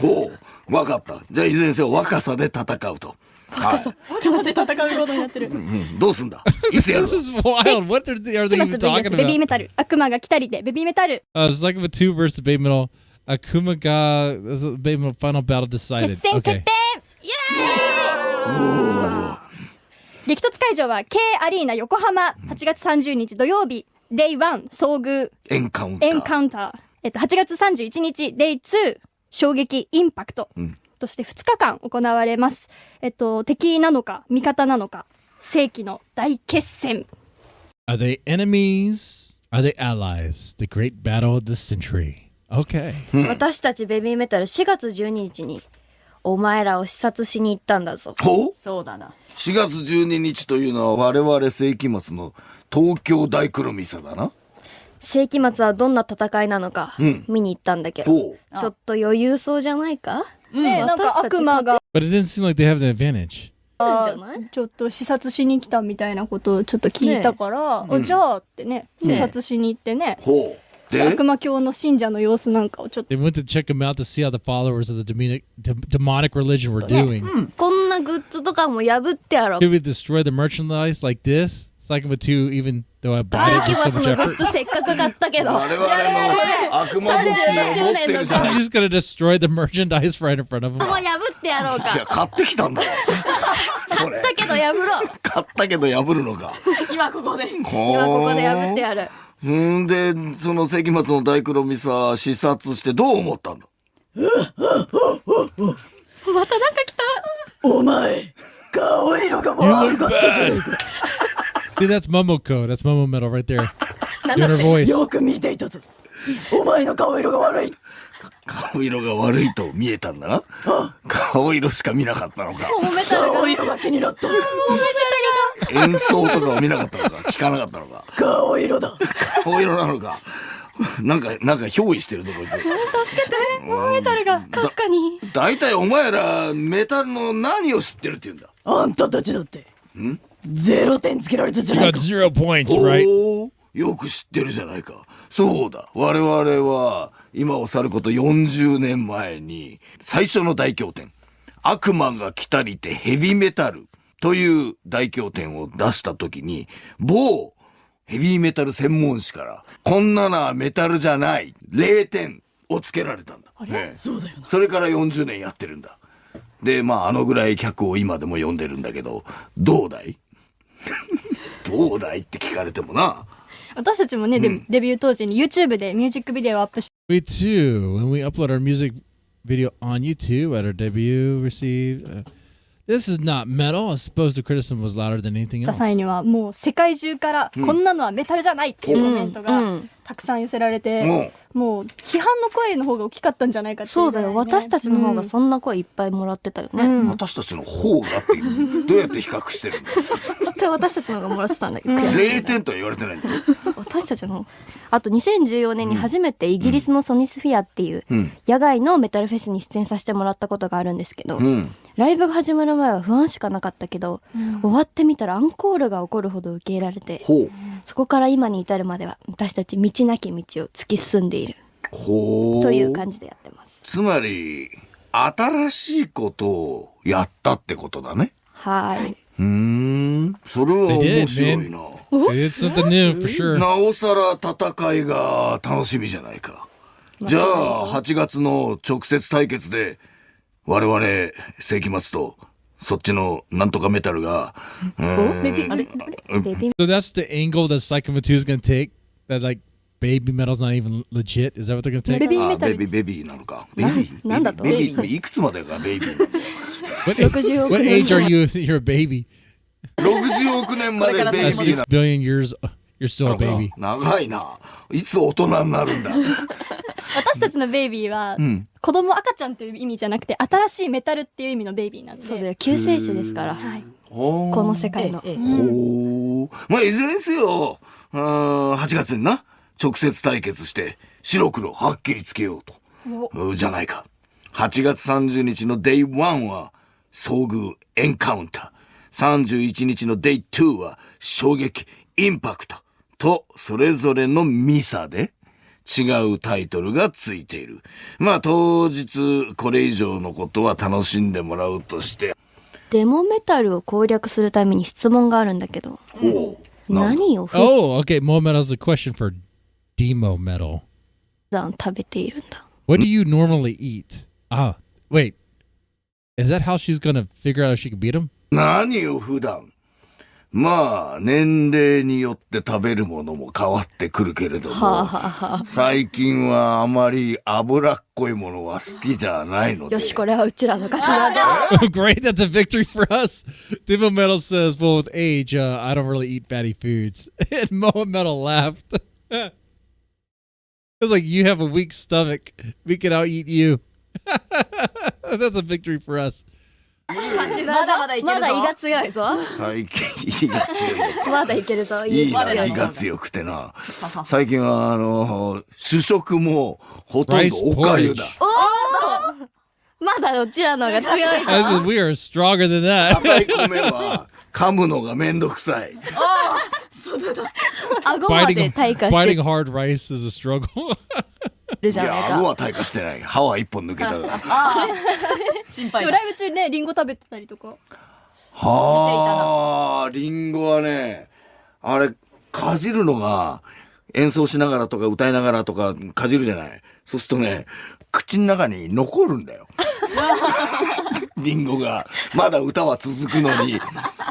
ほう、分かった。じゃあいずれにせよ若さで戦うと。若さで戦うことになってる。どうすんだ。いつやる This is wild. What are they even talking ベビー about? メタル悪魔が来たりでベビーメタル It's like a 2 versus Baby Metal. Akuma ga Baby Metal final battle 決 decided. 戦決 Okay. 定イエーイ激突会場は K アリーナ横浜8月30日土曜日 Day1 遭遇エンカウンター。8月31日 Day2 衝撃インパクト、として2日間行われます。敵なのか味方なのか世紀の大決戦。 Are they enemies? Are they allies? The great battle of the century. Okay. 私たちベビーメタル4月12日にお前らを視察しに行ったんだぞ。ほう、そうだな。4月12日というのは我々世紀末の東京大黒ミサだな。世紀末はどんな戦いなのか見に行ったんだけど、ほう、ちょっと余裕そうじゃないか。なんか悪魔が But it didn't seem like they have an advantage. ちょっと視察しに来たみたいなことをちょっと聞いたから、じゃあってね視察しに行ってね、ほう。で悪魔教の信者の様子なんかをちょっと They went to check them out to see how the followers of the demonic religion were doing. こんなグッズとかも破ってやろう。 Could we destroy the merchandise like this? It's like with two even though I bought it 世 with so 紀 much 末のグ effort. ッズせっかく買ったけど。我々の悪魔武器を持ってるじゃな I'm い。 just gonna destroy the merchandise right in front of もう him. 破ってやろういや、か。買ってきたんだよ。それ。だけど破ろう。買ったけど破るのか。今ここで。今ここで破ってやる。んで、その世紀末の大黒ミサ視察してどう思ったんだ。またなんか来た。お前、顔色が You 悪 look かったじゃない bad. か。 Dude, that's Momoko. That's Momo Metal right there. Doing her voice. よく見ていたぞ。お前の顔色が悪い。顔色が悪いと見えたんだな。顔色しか見なかったのか。モモメタルが。顔色が気になった。演奏とかを見なかったのか、聞かなかったのか。顔色だ。顔色なのか。なんか憑依してるぞこいつ。モモメタルが。確かに。だいたいお前らメタルの何を知ってるって言うんだ。あんたたちだって。0点つけられたじゃ You ない got か。 0 points, right? おー、よく知ってるじゃないか。そうだ、我々は今を去ること40年前に最初の大経典悪魔が来たりてヘビメタルという大経典を出した時に某ヘビーメタル専門誌からこんなのはメタルじゃない0点をつけられたんだ。ねえ、そうだよな。それから40年やってるんだ。で、まああのぐらい客を今でも呼んでるんだけど、どうだいどうだいって聞かれてもな。私たちもね、デビュー当時に YouTube でミュージックビデオをアップして、 We too. When we upload our music video on YouTube at our debut, received. This is not metal. I suppose the criticism was louder than anything た else. 際にはもう世界中からこんなのはメタルじゃないっていうコメントがたくさん寄せられて、もう批判の声の方が大きかったんじゃないかっていうそうだよ。ぐらいね。私たちの方がそんな声いっぱいもらってたよね。私たちの方がっていうどうやって比較してるんだ。絶対私たちの方がもらってたんだけど。悔しい0点とは言われてないんだよ。私たちの。あと2014年に初めてイギリスのソニスフィアっていう野外のメタルフェスに出演させてもらったことがあるんですけど、ライブが始まる前は不安しかなかったけど、終わってみたらアンコールが起こるほど受け入れられて、そこから今に至るまでは私たち道なき道を突き進んでいるという感じでやってます。つまり新しいことをやったってことだね。はい。それは面白いな。They did something new for sure. なおさら戦いが楽しみじゃないか。じゃあ8月の直接対決で我々世紀末とそっちのなんとかメタルが、So that's the angle that Psycho2 is going to take? That like baby metal's not even legit? Is that what they're going to take? ベビーメタルベビーなのか。ベビーなんだとベビーいくつまでがベイビーなの。 What age are you? You're a baby. 60億年までベイビ At ー 6 な billion years, you're still a baby. 長いな。いつ大人になるんだ。私たちのベイビーは、子供赤ちゃんという意味じゃなくて新しいメタルっていう意味のベイビーなんで。そうだよ。救世主ですから。この世界の。ほう。まあいずれにせよ、8月にな直接対決して白黒はっきりつけようと。じゃないか。8月30日の Day1 は遭遇エンカウンター。31日の Day2 は衝撃インパクトとそれぞれのミサで違うタイトルがついている。まあ当日これ以上のことは楽しんでもらうとして。デモメタルを攻略するために質問があるんだけど。何をOh, okay. More metal is a question for demo metal. 普段食べているんだ。What do you normally eat? Ah, wait. Is that how she's going to figure out if she can beat him? 何を普段。まあ年齢によって食べるものも変わってくるけれども、最近はあまり脂っこいものは好きじゃないので。よし、これはうちらの勝ちだぞ。Great, that's a victory for us. Demo metal says, well, with age, I don't really eat fatty foods. And Momo metal laughed. It was like, you have a weak stomach. We can out eat you. That's a victory for us. まだまだいけるぞ。まだ胃が強いぞ。最近胃が強い。まだいけるぞ。いいな、胃が強くてな。最近は主食もほとんどおかゆだ。まだうちらのが強いぞ。I said, we are stronger than that. 硬い米は噛むのがめんどくさい。顎まで biting, 退化して biting hard rice is a struggle. るじゃいや、ないか。顎は退化してない。歯は一本抜けたが。心配でもライブ中ね、リンゴ食べてたりとか。はあ、リンゴはね、あれ、かじるのが演奏しながらとか歌いながらとかかじるじゃない。そうするとね、口の中に残るんだよ。リンゴが。まだ歌は続くのに。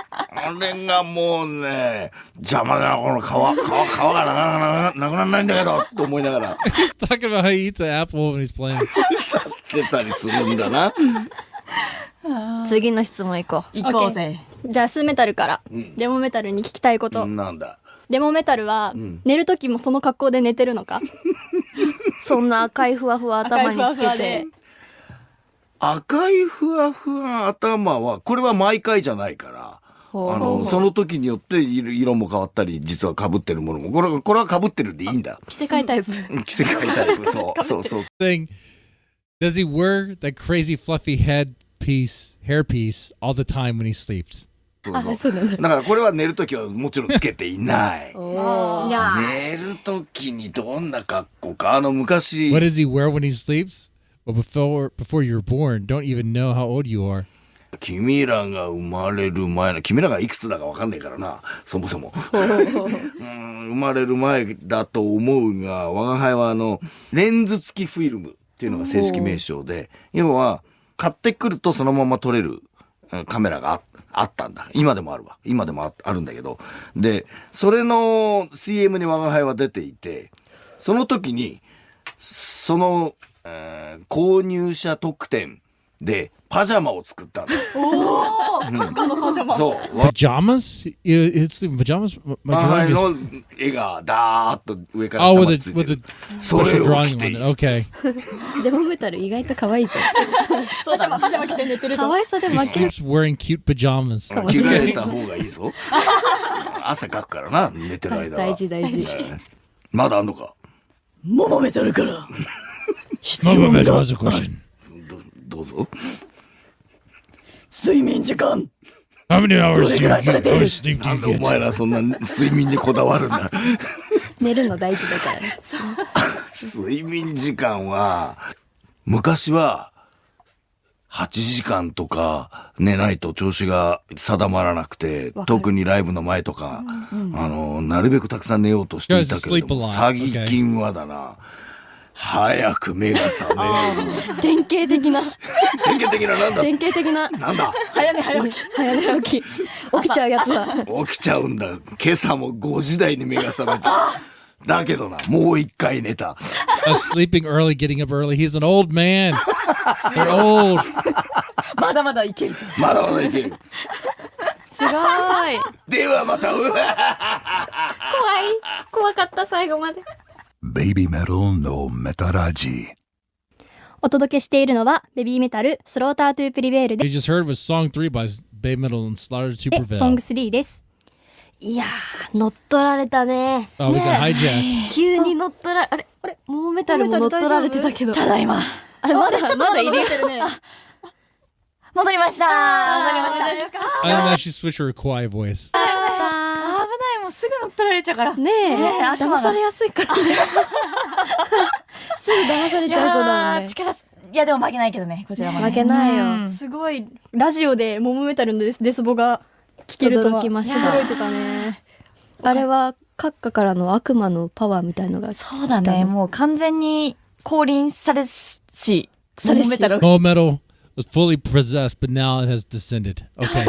あれがもうね、邪魔だな、この皮がなくならないんだけど、と思いながら。He's talking about how he eats an apple when he's playing. 出たりするんだな。次の質問行こう。行こうぜ。じゃあ、スーメタルから、デモメタルに聞きたいこと。なんだ。デモメタルは、寝るときもその格好で寝てるのか？そんな赤いふわふわ頭につけて。赤いふわふわ頭は、これは毎回じゃないから。その時によって色も変わったり、実は被ってるものも、これは被ってるんでいいんだ。着せ替えタイプ。着せ替えタイプ、そう。Thing, does he wear that crazy fluffy hair piece all the time when he sleeps? そうだからこれは寝るときはもちろんつけていない。寝るときにどんな格好か。昔。What does he wear when he sleeps? Well, before you were born, don't even know how old you are. 君らが生まれる前の、君らがいくつだかわかんないからな、そもそも。生まれる前だと思うが、我が輩はレンズ付きフィルムっていうのが正式名称で、要は、買ってくるとそのまま撮れるカメラがあったんだ。今でもあるわ。今でもあるんだけど。で、それの CM に我が輩は出ていて、その時に、購入者特典でパジャマを作ったんだ。パのパジャマ。そう。Pajamas? It's pajamas? の絵がダーッと上から下までついてる。それを着ている。Okay. デモメタル意外と可愛いぞ。パジャマ着て寝てるぞ。可愛さで負ける。He's wearing cute pajamas. 着替えた方がいいぞ。汗かくからな、寝てる間は。大事。まだあんのか。モモメタルから。Mama Metal has a question. どうぞ。睡眠時間。How many hours do you sleep? なんでお前らそんな睡眠にこだわるんだ。寝るの大事だからね。睡眠時間は、昔は、8時間とか寝ないと調子が定まらなくて、特にライブの前とか、なるべくたくさん寝ようとしていたけれども、最近はだな、早く目が覚める。典型的な。典型的ななんだ。典型的な。なんだ。早寝早起き。起きちゃうやつだ。起きちゃうんだ。今朝も5時台に目が覚めた。だけどな、もう一回寝た。Sleeping early, getting up early. He's an old man. They're old. まだまだいける。まだまだいける。すごい。ではまた。怖かった最後まで。BABYMETALのメタラジ。お届けしているのはベビーメタルスロータートゥープリベールで You just heard was Song 3 by BABYMETAL and Slaughter to ソング Prevail. 3です。いやー、乗っ取られたね。Oh, we got hijacked. 急に乗っ取られ、あれモモメタルも乗っ取られてたけど。ただいま。あれまだいるよ。戻りました。I didn't actually switch her quiet voice. 危ない、もうすぐ乗っ取られちゃうから。ねえ、騙されやすいからね。すぐ騙されちゃいそうだもんね。いやでも負けないけどね、こちらもね。負けないよ。すごいラジオでモモメタルのデスボが聞けるとは驚きました。驚いてたね。あれは閣下からの悪魔のパワーみたいのが。そうだね、もう完全に降臨されし、モモメタル。Momo Metal was fully possessed, but now it has descended. Okay.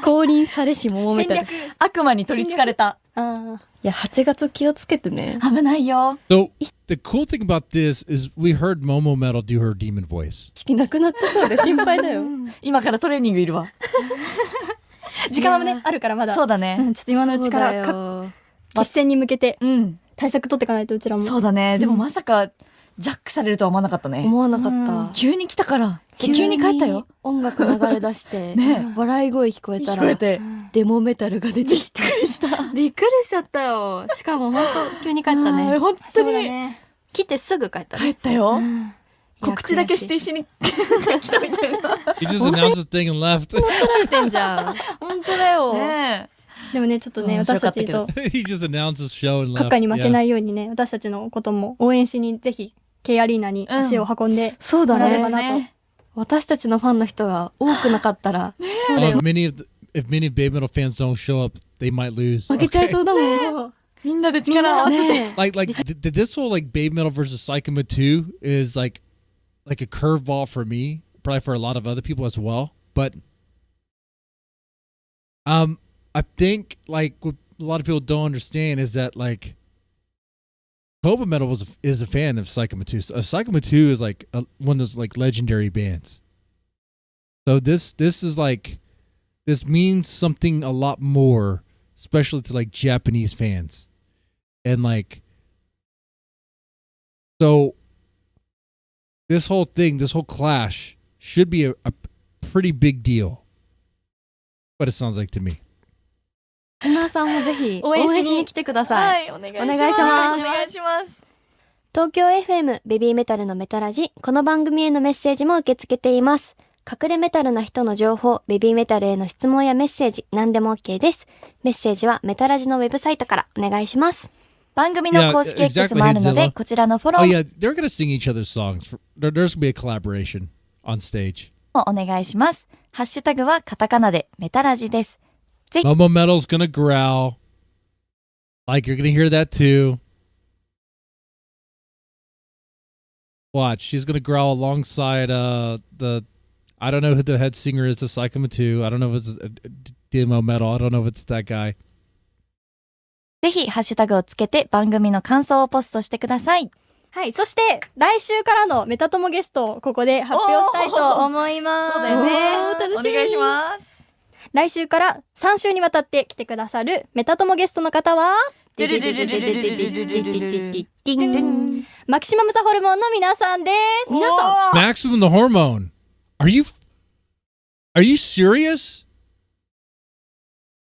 降臨されしモモメタル。悪魔に取り憑かれた。いや、8月気をつけてね。危ないよ。So the cool thing about this is we heard Momo Metal do her demon voice. 意識なくなったそうで心配だよ。今からトレーニングいるわ。時間はね、あるからまだ。そうだね。ちょっと今のうちから決戦に向けて対策取っていかないとうちらも。そうだね。でもまさかジャックされるとは思わなかったね。思わなかった。急に来たから。急に帰ったよ。音楽流れ出して、笑い声聞こえたら、デモメタルが出てきて。びっくりしちゃったよ。しかも本当急に帰ったね。本当に。来てすぐ帰ったね。帰ったよ。告知だけして一緒に来たみたいな。He just announced the thing and left. 乗っ取られてんじゃん。本当だよ。でもね、ちょっとね、私たちとHe just announced his show and left. 閣下に負けないようにね、私たちのことも応援しにぜひ K アリーナに足を運んでそうだもらえればなと。私たちのファンの人が多くなかったら、If many of BABYMETAL fans don't show up, they might lose. 負けちゃいそうだもん。みんなで力を合わせて。Like this whole like Baby Metal versus Psychoma 2 is like a curveball for me, probably for a lot of other people as well. But I think like what a lot of people don't understand is that like BABYMETAL is a fan of Psychoma 2. Psychoma 2 is like one of those like legendary bands. So this is like, this means something a lot more, especially to like Japanese fans. And like, so this whole thing, this whole clash should be a pretty big deal. What it sounds like to me. リスナーさんもぜひ応援しに来てください。はい、お願いお願いします。お願いします。東京 FM ベビーメタルのメタラジ、この番組へのメッセージも受け付けています。隠れメタルな人の情報、ベビーメタルへの質問やメッセージ、何でも OK です。メッセージはメタラジのウェブサイトからお願いします。番組の公式 X もあるので、こちらのフォロー Oh yeah, they're gonna sing each other's songs. There's gonna be a collaboration on stage. もお願いします。ハッシュタグはカタカナでメタラジです。ぜひ MOMO Metal's gonna growl. Like you're gonna hear that too. Watch, she's gonna growl alongside I don't know who the head singer is of Psychoma 2. I don't know if it's Demo Metal. I don't know if it's that guy. ぜひハッシュタグをつけて番組の感想をポストしてください。はい。そして、来週からのメタ友ゲストをここで発表したいと思います。そうだよね。楽しみ。お願いします。来週から3週にわたって来てくださるメタ友ゲストの方は、マキシマムザホルモンの皆さんです。皆さん。Maximum the Hormone. Are you serious?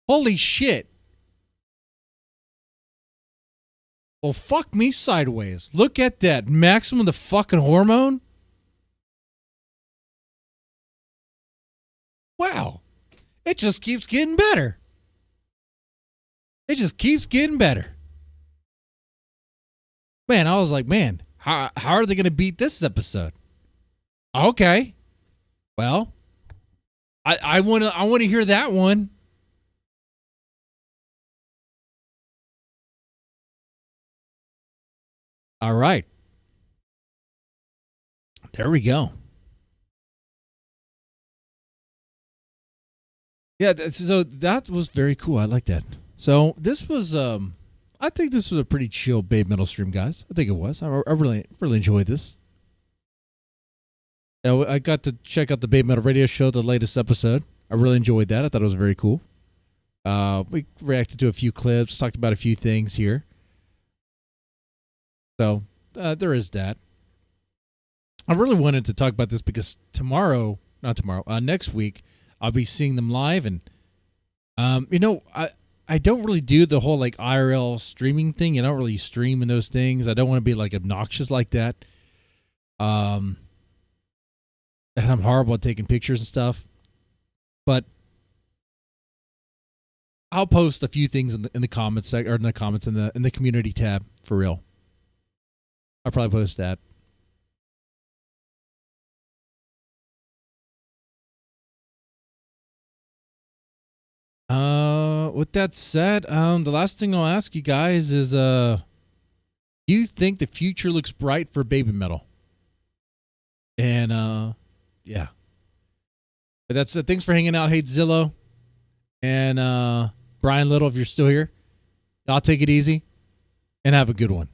Holy shit. Well, fuck me sideways. Look at that. Maximum the fucking Hormone? Wow. It just keeps getting better. It just keeps getting better. Man, I was like, man, how are they going to beat this episode? Okay. Well, I want to hear that one. All right. There we go. Yeah, so that was very cool. I like that. So this was, I think this was a pretty chill Babe Metal stream, guys. I think it was. I really enjoyed this. I got to check out the Babe Metal radio show, the latest episode. I really enjoyed that. I thought it was very cool. We reacted to a few clips, talked about a few things here. So there is that. I really wanted to talk about this because next week, I'll be seeing them live, and I don't really do the whole like IRL streaming thing. I don't really stream in those things. I don't want to be like obnoxious like that. And I'm horrible at taking pictures and stuff. But I'll post a few things in the comments in the community tab for real. I'll probably post that. With that said, the last thing I'll ask you guys is, do you think the future looks bright for Baby Metal? And, yeah. But that's it. Thanks for hanging out, Hate Zillow. And, Brian Little, if you're still here, y'all take it easy and have a good one.